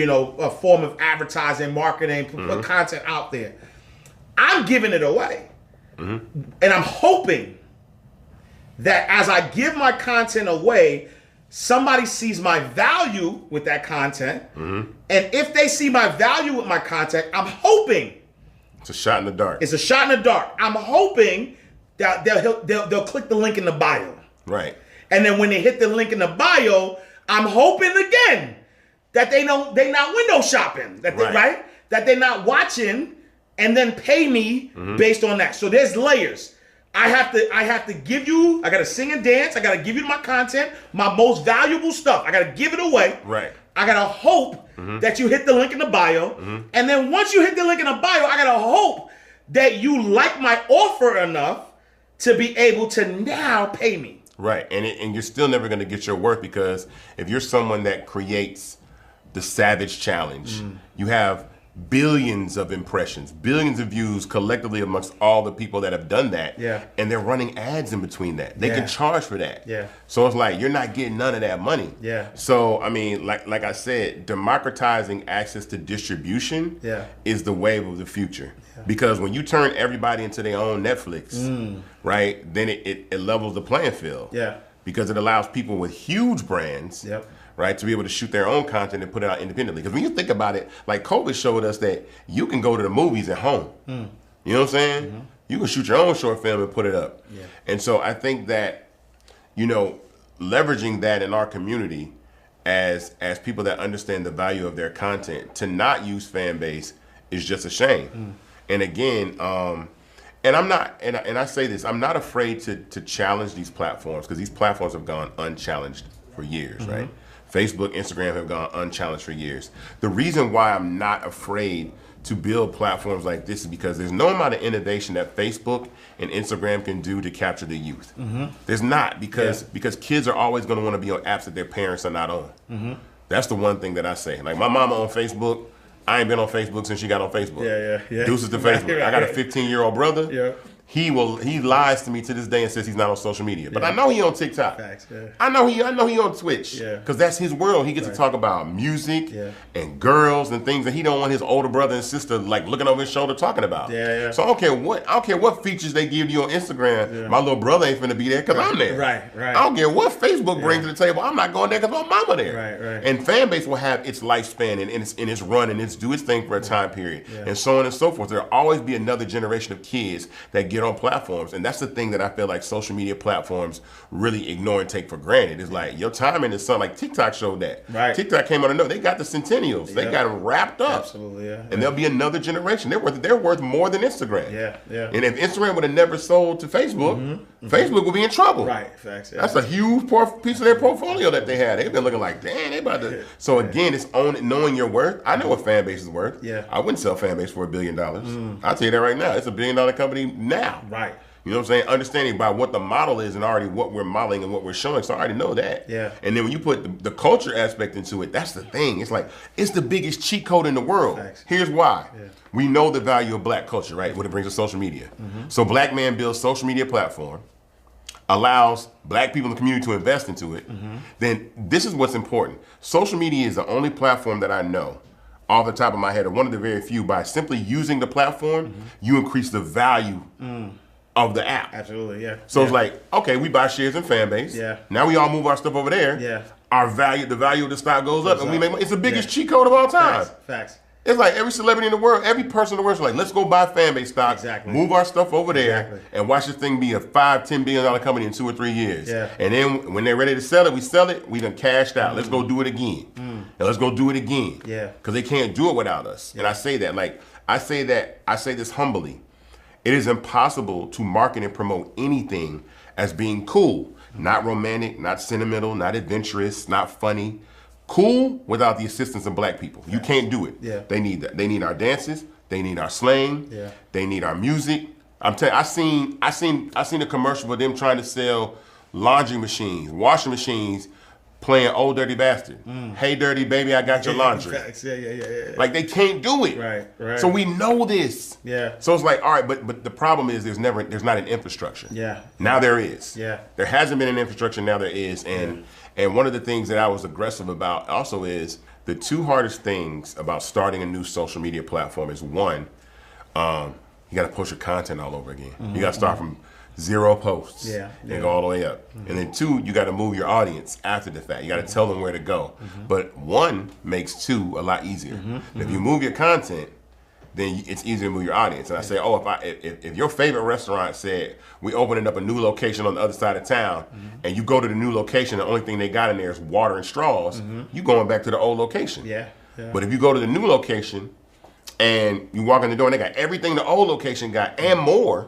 form of advertising, marketing, put content out there. I'm giving it away. And I'm hoping that as I give my content away, somebody sees my value with that content. And if they see my value with my content, I'm hoping it's a shot in the dark. It's a shot in the dark. I'm hoping that they'll click the link in the bio. Right. And then when they hit the link in the bio, I'm hoping again that they not window shopping. That they, right? That they're not watching and then pay me based on that. So there's layers. I have to give you, I gotta sing and dance, I gotta give you my content, my most valuable stuff. I gotta give it away. Right. I gotta hope that you hit the link in the bio. And then once you hit the link in the bio, I gotta hope that you like my offer enough to be able to now pay me. Right. And you're still never gonna get your worth, because if you're someone that creates the Savage Challenge, you have billions of impressions, billions of views collectively amongst all the people that have done that. Yeah. And they're running ads in between that. They can charge for that. Yeah. So it's like, you're not getting none of that money. Yeah. So, I mean, like I said, democratizing access to distribution is the wave of the future. Yeah. Because when you turn everybody into their own Netflix, right, then it levels the playing field. Yeah. Because it allows people with huge brands right, to be able to shoot their own content and put it out independently. Because when you think about it, like COVID showed us that you can go to the movies at home. You know what I'm saying? You can shoot your own short film and put it up. Yeah. And so I think that, leveraging that in our community as people that understand the value of their content, to not use Fanbase is just a shame. And again, and I'm not, and I say this, I'm not afraid to challenge these platforms, because these platforms have gone unchallenged for years, right? Facebook, Instagram have gone unchallenged for years. The reason why I'm not afraid to build platforms like this is because there's no amount of innovation that Facebook and Instagram can do to capture the youth. There's not, because kids are always going to want to be on apps that their parents are not on. That's the one thing that I say. Like, my mama on Facebook, I ain't been on Facebook since she got on Facebook. Deuces to Facebook. I got a 15-year-old brother. He lies to me to this day and says he's not on social media. But I know he on TikTok. Facts, I know he on Twitch. Because that's his world. He gets to talk about music and girls and things that he don't want his older brother and sister like looking over his shoulder talking about. So I don't care what features they give you on Instagram. My little brother ain't finna be there because I'm there. Right. I don't care what Facebook brings to the table. I'm not going there because my mama there. Right. And Fanbase will have its lifespan and its run and do its thing for a time period. And so on and so forth. There'll always be another generation of kids that get on platforms. And that's the thing that I feel like social media platforms really ignore and take for granted. It's like, your timing is something like TikTok showed that. Right. TikTok came on and they got the centennials. They got them wrapped up. Absolutely, And there'll be another generation. They're worth more than Instagram. And if Instagram would have never sold to Facebook, Facebook would be in trouble. Right. Facts. That's a huge piece of their portfolio that they had. They've been looking like, damn, they about to. So again, it's knowing your worth. I know what Fanbase is worth. I wouldn't sell Fanbase for $1 billion. I'll tell you that right now. It's $1 billion company now. Right. You know what I'm saying? Understanding by what the model is and already what we're modeling and what we're showing. So I already know that. And then when you put the culture aspect into it, that's the thing. It's like, it's the biggest cheat code in the world. Here's why. We know the value of black culture, right? What it brings to social media. So Black Man builds social media platform, allows black people in the community to invest into it. Then this is what's important. Social media is the only platform that I know off the top of my head, or one of the very few, by simply using the platform, you increase the value of the app. Absolutely, yeah. So it's like, okay, we buy shares in Fanbase. Yeah. Now we all move our stuff over there. Yeah. Our value, the value of the stock goes up, and we make money. It's the biggest Yeah. cheat code of all time. Facts. It's like every celebrity in the world, every person in the world is like, let's go buy Fanbase stock, Exactly. move our stuff over there, Exactly. and watch this thing be a $5-10 billion company in 2 or 3 years. Yeah. And then when they're ready to sell it, we done cashed out. Let's go do it again. And let's go do it again. Yeah. Because they can't do it without us. And I say that, I say this humbly. It is impossible to market and promote anything as being cool, not romantic, not sentimental, not adventurous, not funny. Cool without the assistance of black people. You can't do it. Yeah. They need that. They need our dances. They need our slang. Yeah. They need our music. I'm telling you, I seen a commercial for them trying to sell laundry machines, washing machines, playing Old Dirty Bastard. Hey dirty baby, I got your laundry. Facts. Yeah. Like they can't do it. Right. So we know this. Yeah. So it's like, all right, but the problem is there's not an infrastructure. Yeah. Now there is. Yeah. There hasn't been an infrastructure, now there is. And one of the things that I was aggressive about also is the two hardest things about starting a new social media platform is one, you gotta post your content all over again. You gotta start from 0 posts and go all the way up. And then two, you gotta move your audience after the fact. You gotta tell them where to go. But one makes two a lot easier. If you move your content, then it's easier to move your audience. And I say, if your favorite restaurant said, we opening up a new location on the other side of town, and you go to the new location, the only thing they got in there is water and straws, you going back to the old location. Yeah. But if you go to the new location, and you walk in the door and they got everything the old location got and more,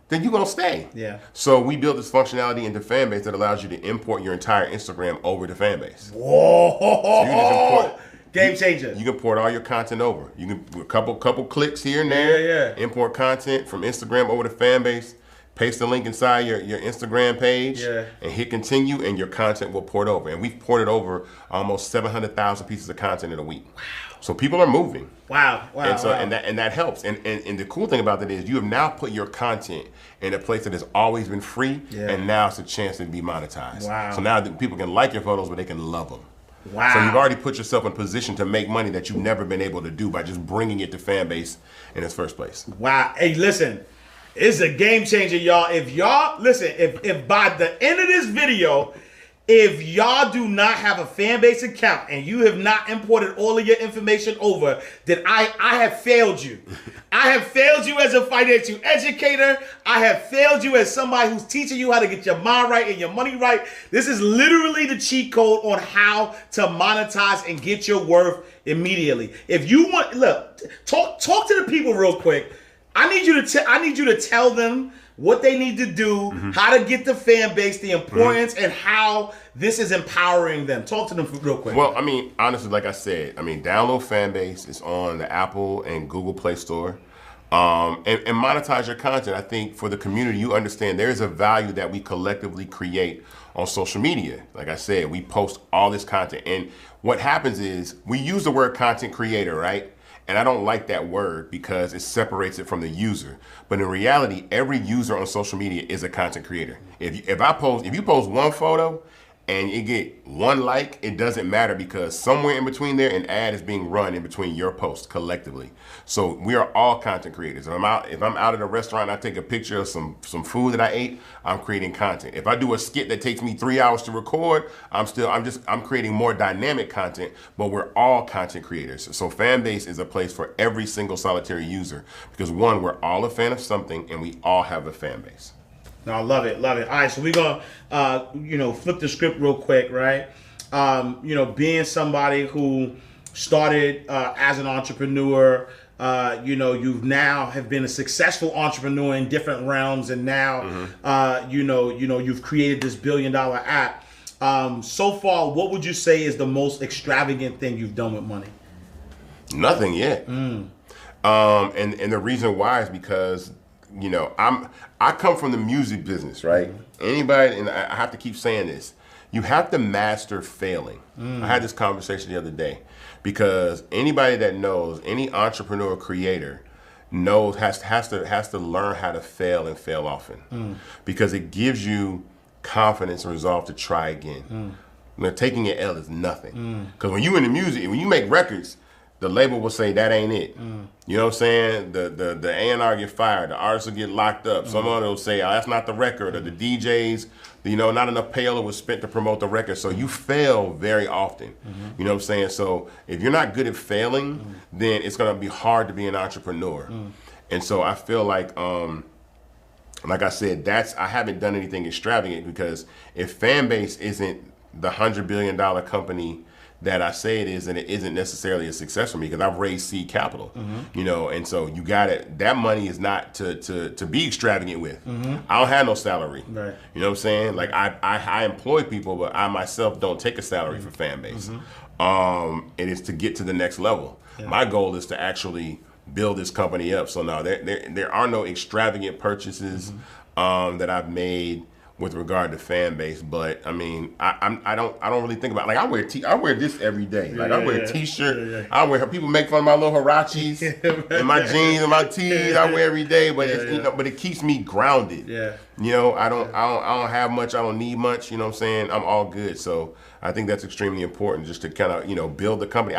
then you're gonna stay. Yeah. So we built this functionality into Fanbase that allows you to import your entire Instagram over to Fanbase. Whoa. So you just import. Game changer. You can port all your content over. You can a couple clicks here and there. Yeah. Import content from Instagram over to Fanbase. Paste the link inside your Instagram page. Yeah. And hit continue, and your content will port over. And we've ported over almost 700,000 pieces of content in a week. Wow. So people are moving. Wow. And so and that helps. And the cool thing about that is you have now put your content in a place that has always been free, and now it's a chance to be monetized. Wow. So now people can like your photos, but they can love them. Wow. So you've already put yourself in position to make money that you've never been able to do by just bringing it to Fanbase in its first place. Wow. Hey, listen, it's a game changer, y'all. If y'all, listen, if by the end of this video, if y'all do not have a Fanbase account and you have not imported all of your information over, then I have failed you. I have failed you as a financial educator. I have failed you as somebody who's teaching you how to get your mind right and your money right. This is literally the cheat code on how to monetize and get your worth immediately. If you want, look, talk to the people real quick. I need you to tell them what they need to do, how to get the Fanbase, the importance, and how this is empowering them. Talk to them real quick. Well, I mean, honestly, like I said, download Fanbase. It's on the Apple and Google Play Store. And monetize your content. I think for the community, you understand there is a value that we collectively create on social media. Like I said, we post all this content. And what happens is we use the word content creator, right? And I don't like that word because it separates it from the user. But in reality, every user on social media is a content creator. If you post one photo and you get one like, it doesn't matter because somewhere in between there, an ad is being run in between your posts collectively. So we are all content creators. If I'm out at a restaurant and I take a picture of some food that I ate, I'm creating content. If I do a skit that takes me 3 hours to record, I'm creating more dynamic content, but we're all content creators. So Fanbase is a place for every single solitary user because one, we're all a fan of something and we all have a fan base. No, I love it. All right, so we're gonna, flip the script real quick, right? Being somebody who started as an entrepreneur, you've now have been a successful entrepreneur in different realms, and now, you've created this $1 billion app. So far, what would you say is the most extravagant thing you've done with money? Nothing yet. And the reason why is because I come from the music business, right? Anybody, and I have to keep saying this, you have to master failing. I had this conversation the other day because anybody that knows, any entrepreneur creator knows has to learn how to fail and fail often because it gives you confidence and resolve to try again. Taking an L is nothing because when you in the music, when you make records, the label will say that ain't it. You know what I'm saying? The A&R get fired, the artists will get locked up. Someone will say, oh, that's not the record, or the DJs, not enough payroll was spent to promote the record. So you fail very often. You know what I'm saying? So if you're not good at failing, then it's gonna be hard to be an entrepreneur. And so I feel like I said, I haven't done anything extravagant, because if Fanbase isn't the $100 billion company that I say it is, and it isn't necessarily a success for me, because I've raised seed capital, and so you got it. That money is not to be extravagant with. I don't have no salary. Right. You know what I'm saying? Like I employ people, but I myself don't take a salary for Fanbase. It is to get to the next level. Yeah. My goal is to actually build this company up. So no, there are no extravagant purchases that I've made with regard to Fanbase, but I mean, I don't really think about, like, I wear this every day. Like, I wear a t-shirt. I wear, people make fun of my little Huaraches and my jeans and my tees. I wear every day, but but it keeps me grounded. Yeah. I don't have much. I don't need much. You know what I'm saying? I'm all good. So I think that's extremely important, just to kind of build the company.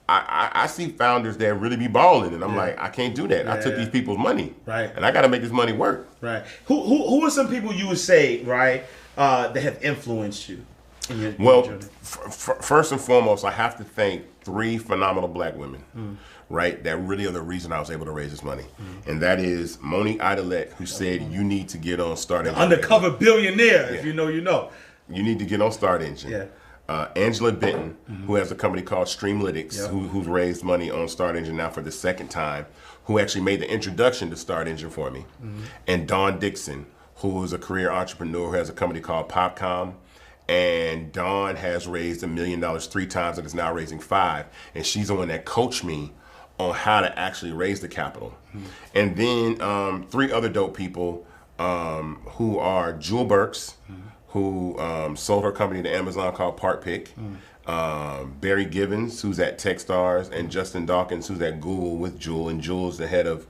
I see founders that really be balling, and I'm like, I can't do that. I took these people's money, right? And I got to make this money work, right? Who are some people you would say, right, that have influenced you in your journey? First and foremost, I have to thank 3 phenomenal black women, right? That really are the reason I was able to raise this money, and that is Monique Idolette, who said, "You need to get on Start Engine." Undercover billionaire, if you know, you know. You need to get on Start Engine. Yeah. Angela Benton, who has a company called Streamlytics, who's raised money on Start Engine now for the 2nd time, who actually made the introduction to Start Engine for me. And Dawn Dixon, who is a career entrepreneur who has a company called Popcom. And Dawn has raised $1 million 3 times and is now raising 5. And she's the one that coached me on how to actually raise the capital. And then 3 other dope people who are Jewel Burks, who sold her company to Amazon called PartPick, Barry Givens, who's at Techstars, and Justin Dawkins, who's at Google with Jewel, and Jewel's the head of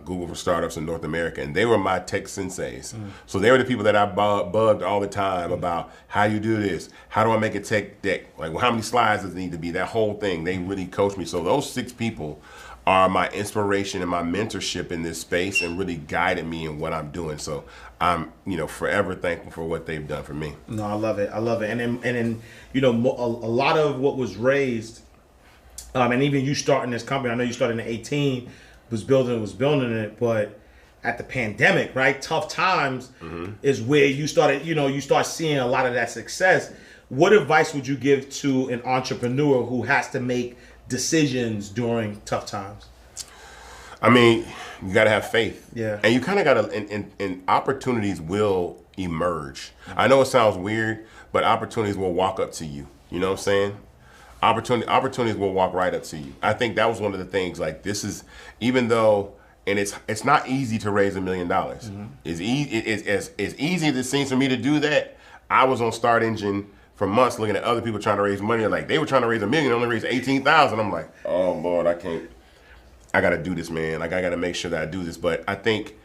Google for Startups in North America, and they were my tech senseis. So they were the people that I bugged all the time about, how you do this, how do I make a tech deck, like, well, how many slides does it need to be, that whole thing. They really coached me. So those 6 people are my inspiration and my mentorship in this space, and really guided me in what I'm doing. So I'm, forever thankful for what they've done for me. No, I love it. And then a lot of what was raised, and even you starting this company, I know you started in 18, was building it, but at the pandemic, right? Tough times is where you started, you start seeing a lot of that success. What advice would you give to an entrepreneur who has to make decisions during tough times? I mean, you got to have faith. Yeah. And you kind of got to, and opportunities will emerge. I know it sounds weird, but opportunities will walk up to you. You know what I'm saying? Opportunities will walk right up to you. I think that was one of the things, like, this is, even though, and it's not easy to raise $1 million. It's easy as it seems for me to do that. I was on Start Engine for months looking at other people trying to raise money. Like, they were trying to raise $1 million, only raised 18,000. I'm like, oh Lord, I got to do this, man. Like, I got to make sure that I do this. But I think,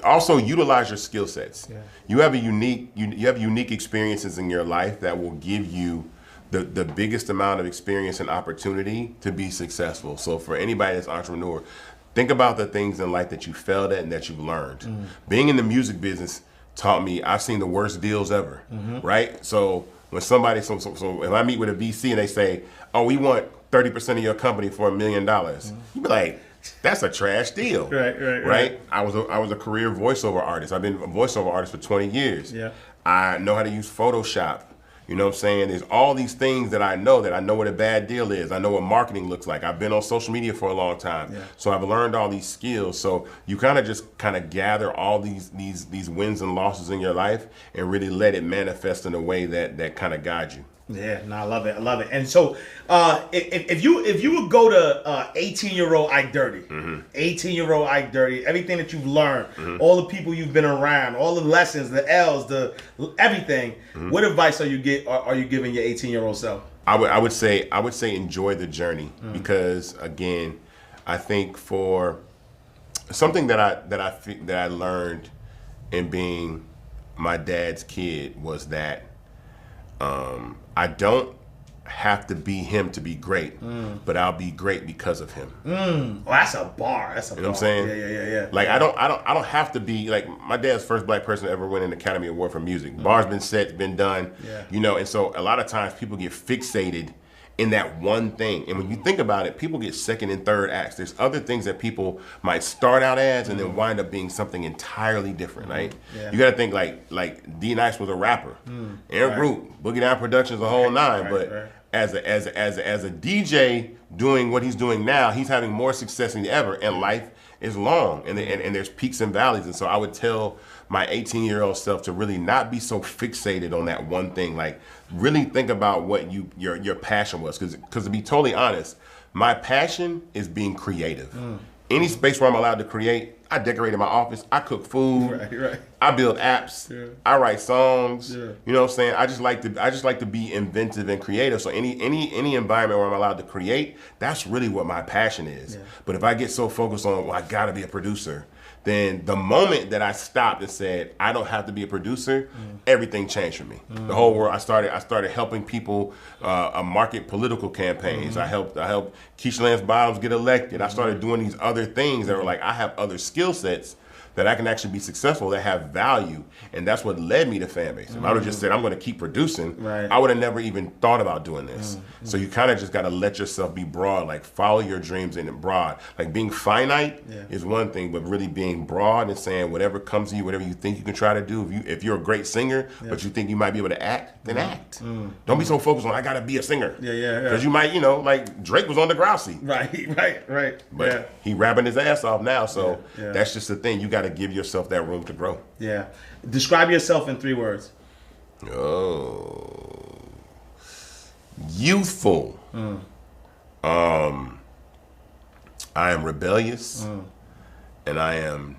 also utilize your skill sets. Yeah. You have unique experiences in your life that will give you the biggest amount of experience and opportunity to be successful. So for anybody that's an entrepreneur, think about the things in life that you failed at and that you've learned. Being in the music business taught me, I've seen the worst deals ever, right? So when somebody, so if I meet with a VC and they say, oh, we want 30% of your company for $1 million, you be like, that's a trash deal. Right? I was a career voiceover artist. I've been a voiceover artist for 20 years. Yeah. I know how to use Photoshop. You know what I'm saying? There's all these things that I know what a bad deal is. I know what marketing looks like. I've been on social media for a long time. Yeah. So I've learned all these skills. So you kind of gather all these wins and losses in your life and really let it manifest in a way that kind of guides you. Yeah, no, I love it. And so, if you would go to 18-year-old Ike Dirty, 18-year-old Ike Dirty, everything that you've learned, all the people you've been around, all the lessons, the L's, the everything, what advice are you giving your 18-year-old self? I would say enjoy the journey, because again, I think for something that I learned in being my dad's kid was that I don't have to be him to be great, but I'll be great because of him. Oh, that's a bar. That's a bar. You know what I'm saying? Yeah. Like I don't have to be like my dad's first black person to ever win an Academy Award for music. Bar's been set, been done. Yeah. You know, and so a lot of times people get fixated in that one thing. And when you think about it, people get second and third acts. There's other things that people might start out as and then wind up being something entirely different, right? Yeah. You got to think like D Nice was a rapper, Aaron Root, Boogie Down Productions, the whole nine. But as a DJ doing what he's doing now, he's having more success than ever, and life is long, and there's peaks and valleys. And so I would tell my 18-year-old self to really not be so fixated on that one thing. Like really think about what your passion was, because to be totally honest, my passion is being creative. Any space where I'm allowed to create, I decorated my office, I cook food, Right. I build apps, I write songs. Yeah. You know what I'm saying? I just like to be inventive and creative. So any environment where I'm allowed to create, that's really what my passion is. Yeah. But if I get so focused on, well, I gotta be a producer, then the moment that I stopped and said, I don't have to be a producer, everything changed for me. The whole world, I started helping people market political campaigns. I helped Keisha Lance Bottoms get elected. I started doing these other things that were like, I have other skill sets that I can actually be successful, that have value. And that's what led me to Fanbase. If I would have just said, I'm gonna keep producing, Right. I would have never even thought about doing this. So you kind of just gotta let yourself be broad, like follow your dreams in it broad. Like being finite is one thing, but really being broad and saying whatever comes to you, whatever you think you can try to do. If you're a great singer, but you think you might be able to act, then act. Don't be so focused on, I gotta be a singer. Yeah. Because you might, like Drake was on the Grousey. Right. But he rapping his ass off now, so Yeah. that's just the thing. You got to give yourself that room to grow. Yeah. Describe yourself in 3 words. Oh, youthful. I am rebellious, and I am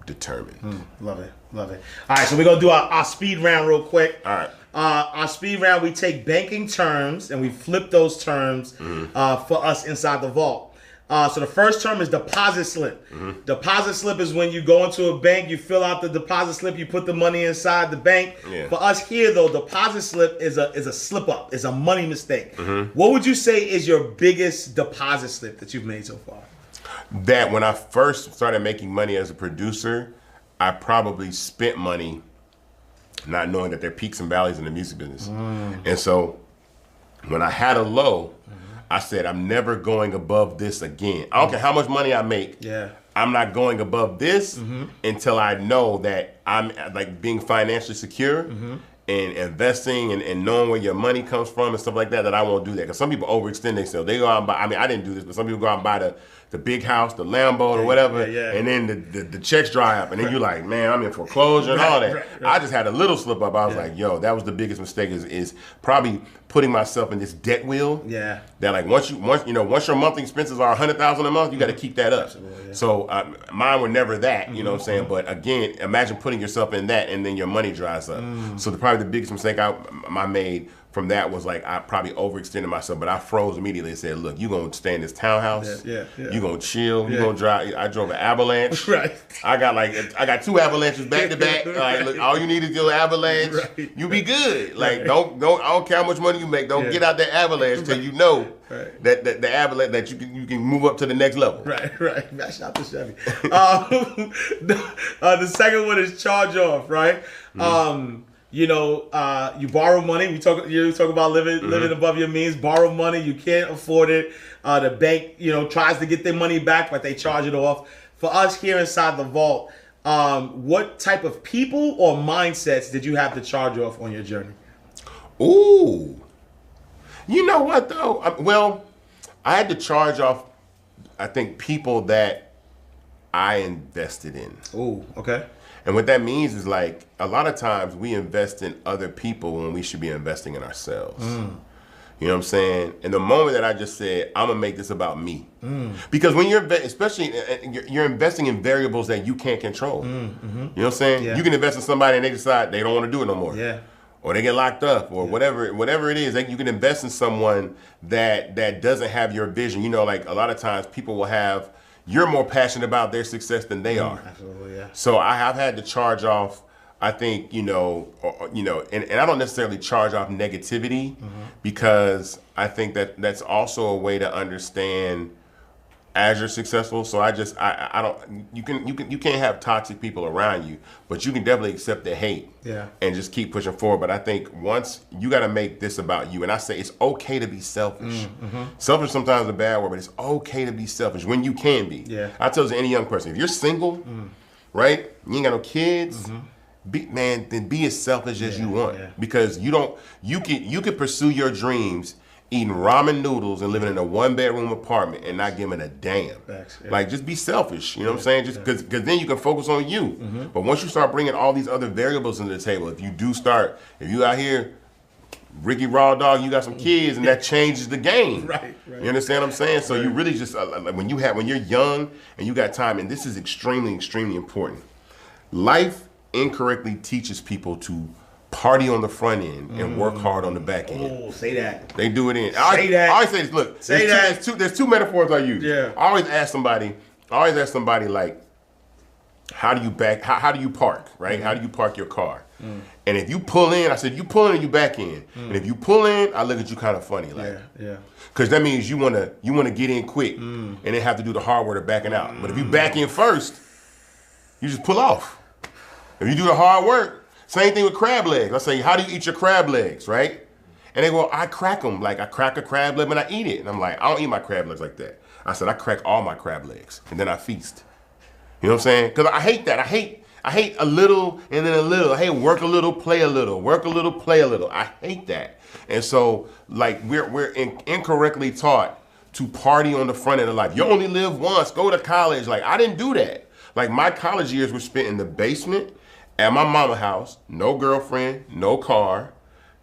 determined. Love it. All right, so we're going to do our speed round real quick. All right. Our speed round, we take banking terms and we flip those terms for us inside the vault. So the first term is deposit slip. Deposit slip is when you go into a bank, you fill out the deposit slip, you put the money inside the bank. Yeah. For us here, though, deposit slip is a slip up, is a money mistake. What would you say is your biggest deposit slip that you've made so far? That when I first started making money as a producer, I probably spent money not knowing that there are peaks and valleys in the music business. And so when I had a low, I said, I'm never going above this again. I don't care how much money I make. Yeah. I'm not going above this until I know that I'm like being financially secure and investing and knowing where your money comes from and stuff like that, that I won't do that. Because some people overextend themselves. They go out and buy, I mean, I didn't do this, but some people go out and buy the big house, the Lambo or whatever, and then the checks dry up. And then you're like, man, I'm in foreclosure and all that. I just had a little slip up. I was like, yo, that was the biggest mistake is probably putting myself in this debt wheel. Yeah. That like once your monthly expenses are $100,000 a month, you got to keep that up. Yeah. So mine were never that, you know what I'm saying? But again, imagine putting yourself in that and then your money dries up. So probably the biggest mistake I made from that was like I probably overextended myself, but I froze immediately and said, look, you're going to stay in this townhouse. Yeah. You're going to chill. You're going to drive. I drove an Avalanche. Right. I got 2 Avalanches back to back. Like, look, all you need is your Avalanche. Right. You be good. Like, don't. I don't care how much money you make. Don't get out that Avalanche till you know that the Avalanche that you can move up to the next level. Right. Match out the Chevy. The second one is charge off, right? You borrow money. You talk about living above your means. Borrow money. You can't afford it. The bank, tries to get their money back, but they charge it off. For us here inside the vault, what type of people or mindsets did you have to charge off on your journey? Ooh. You know what though? Well, I had to charge off, I think, people that I invested in. Ooh, okay. And what that means is like a lot of times we invest in other people when we should be investing in ourselves. You know what I'm saying? And the moment that I just said, I'm gonna make this about me, because when you're especially you're investing in variables that you can't control. You know what I'm saying? Yeah. You can invest in somebody and they decide they don't want to do it no more. Yeah. Or they get locked up, or whatever it is. You can invest in someone that doesn't have your vision. Like a lot of times people will have. You're more passionate about their success than they are. Absolutely, yeah. So I have had to charge off I think, and I don't necessarily charge off negativity because I think that that's also a way to understand as you're successful. So I don't, you can't have toxic people around you, but you can definitely accept the hate and just keep pushing forward. But I think once you got to make this about you, and I say it's okay to be selfish. Selfish sometimes is a bad word, but it's okay to be selfish when you can be. Yeah. I tell any young person, if you're single, right, you ain't got no kids, then be as selfish as you want because you can pursue your dreams eating ramen noodles and living in a 1-bedroom apartment and not giving a damn. Like, just be selfish, you know what I'm saying? Just because then you can focus on you. But once you start bringing all these other variables into the table, if you out here, Ricky Raw Dog, you got some kids and that changes the game. Right. You understand what I'm saying? So you really just, when you're young and you got time, and this is extremely, extremely important. Life incorrectly teaches people to party on the front end and work hard on the back end. Oh, say that. They do it in. That. I always say this. Look, there's two metaphors I use. Yeah. I always ask somebody like, how do you park, right? How do you park your car? And if you pull in, I said, you pull in and you back in. And if you pull in, I look at you kind of funny, like, because that means you wanna get in quick and then have to do the hard work of backing out. But if you back in first, you just pull off. If you do the hard work, same thing with crab legs. I say, how do you eat your crab legs, right? And they go, I crack them. Like, I crack a crab leg and I eat it. And I'm like, I don't eat my crab legs like that. I said, I crack all my crab legs and then I feast. You know what I'm saying? Because I hate that. I hate a little and then a little. I hate work a little, play a little. Work a little, play a little. I hate that. And so, like, we're incorrectly taught to party on the front end of life. You only live once. Go to college. Like, I didn't do that. Like, my college years were spent in the basement at my mama's house, no girlfriend, no car,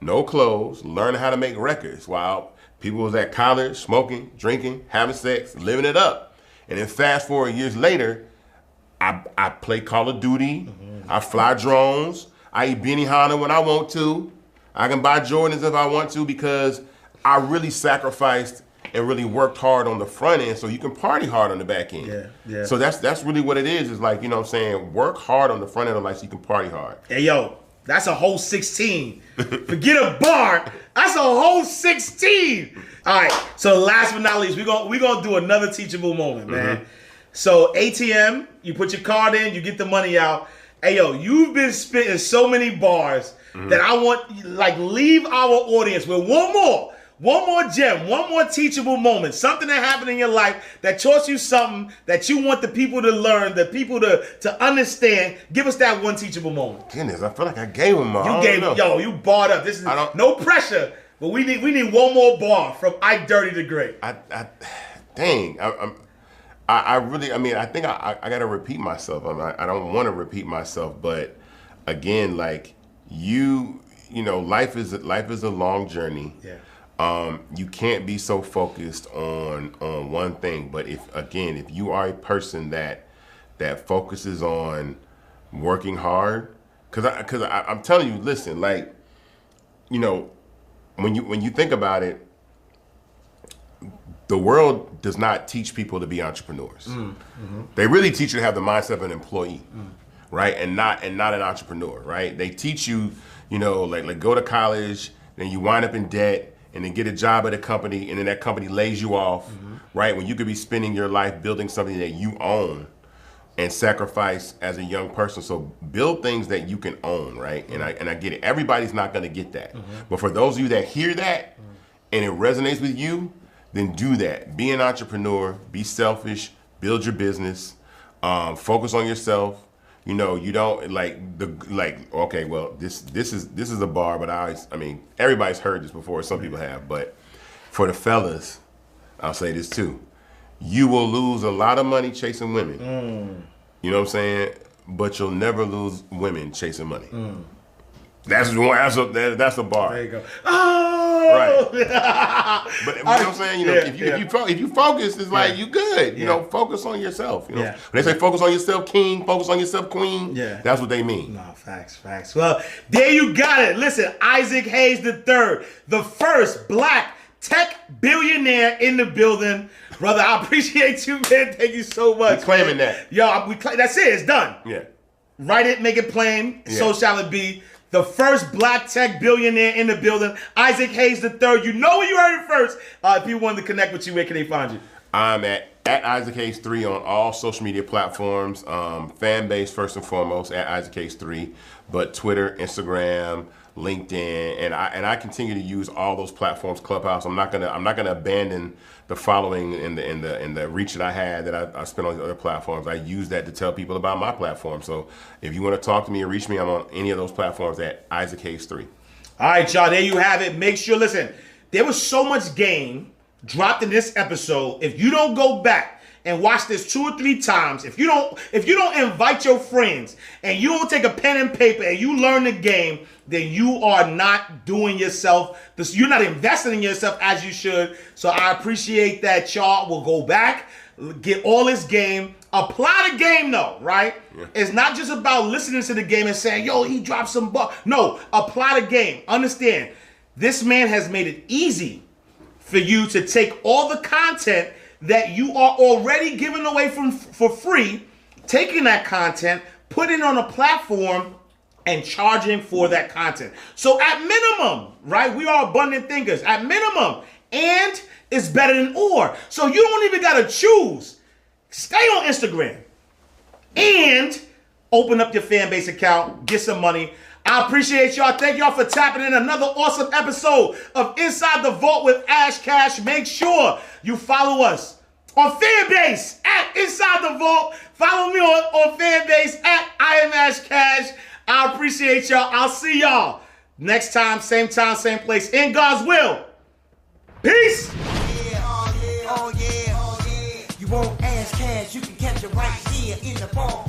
no clothes, learning how to make records while people was at college, smoking, drinking, having sex, living it up. And then fast forward years later, I play Call of Duty, I fly drones, I eat Benihana when I want to, I can buy Jordans if I want to because I really sacrificed and really worked hard on the front end so you can party hard on the back end. Yeah. So that's really what it is like, you know what I'm saying, work hard on the front end of life so you can party hard. Hey, yo, that's a whole 16. Forget a bar. That's a whole 16. All right, so last but not least, we're gonna do another teachable moment, man. So ATM, you put your card in, you get the money out. Hey, yo, you've been spitting so many bars that I want, like, leave our audience with one more gem, one more teachable moment, something that happened in your life that taught you something that you want the people to learn, the people to understand. Give us that one teachable moment. Goodness, I feel like I gave him my. You barred up. This is no pressure, but we need one more bar from Ike Dirty the Great. I think I got to repeat myself. I don't want to repeat myself, but again, like life is a long journey. Yeah. You can't be so focused on one thing. But if you are a person that focuses on working hard, because I'm telling you, listen, like, when you think about it, the world does not teach people to be entrepreneurs. They really teach you to have the mindset of an employee, right, and not an entrepreneur, right? They teach you, like go to college, then you wind up in debt. And then get a job at a company, and then that company lays you off, right? When you could be spending your life building something that you own and sacrifice as a young person. So build things that you can own, right? And I get it. Everybody's not going to get that. But for those of you that hear that and it resonates with you, then do that. Be an entrepreneur. Be selfish. Build your business. Focus on yourself. You don't okay, well, this is a bar, but everybody's heard this before, some people have, but for the fellas, I'll say this too. You will lose a lot of money chasing women. You know what I'm saying? But you'll never lose women chasing money. That's a bar. There you go. Oh! Right. But you know what I'm saying? If you focus, it's like you good. Focus on yourself. When they say focus on yourself, king, focus on yourself, queen, that's what they mean. No, facts. Well, there you got it. Listen, Isaac Hayes III, the first black tech billionaire in the building. Brother, I appreciate you, man. Thank you so much. We're claiming that. Yo, that's it. It's done. Yeah. Write it, make it plain. Yeah. So shall it be. The first black tech billionaire in the building, Isaac Hayes III. You know where you heard it first. If people wanted to connect with you, where can they find you? I'm at Isaac Hayes 3 on all social media platforms. Fan base first and foremost at Isaac Hayes 3, but Twitter, Instagram, LinkedIn, and I continue to use all those platforms. Clubhouse. I'm not gonna abandon the following and the reach that I had that I spent on the other platforms. I use that to tell people about my platform. So if you want to talk to me or reach me, I'm on any of those platforms at Isaac Hayes 3. All right, y'all. There you have it. Make sure. Listen, there was so much game dropped in this episode. If you don't go back and watch this 2 or 3 times, if you don't invite your friends and you don't take a pen and paper and you learn the game, then you are not doing yourself this. You're not investing in yourself as you should. So I appreciate that y'all will go back, get all this game, apply the game though, right? Yeah. It's not just about listening to the game and saying, yo, he dropped some buck. No, apply the game. Understand, this man has made it easy for you to take all the content that you are already giving away for free, taking that content, putting it on a platform, and charging for that content. So at minimum, right, we are abundant thinkers. At minimum, and is better than or. So you don't even got to choose. Stay on Instagram and open up your fan base account, get some money. I appreciate y'all. Thank y'all for tapping in another awesome episode of Inside the Vault with Ash Cash. Make sure you follow us on Fanbase at Inside the Vault. Follow me on Fanbase at I Am Ash Cash. I appreciate y'all. I'll see y'all next time, same place, in God's will. Peace. Oh yeah. You want Ash Cash, you can catch it right here in the vault.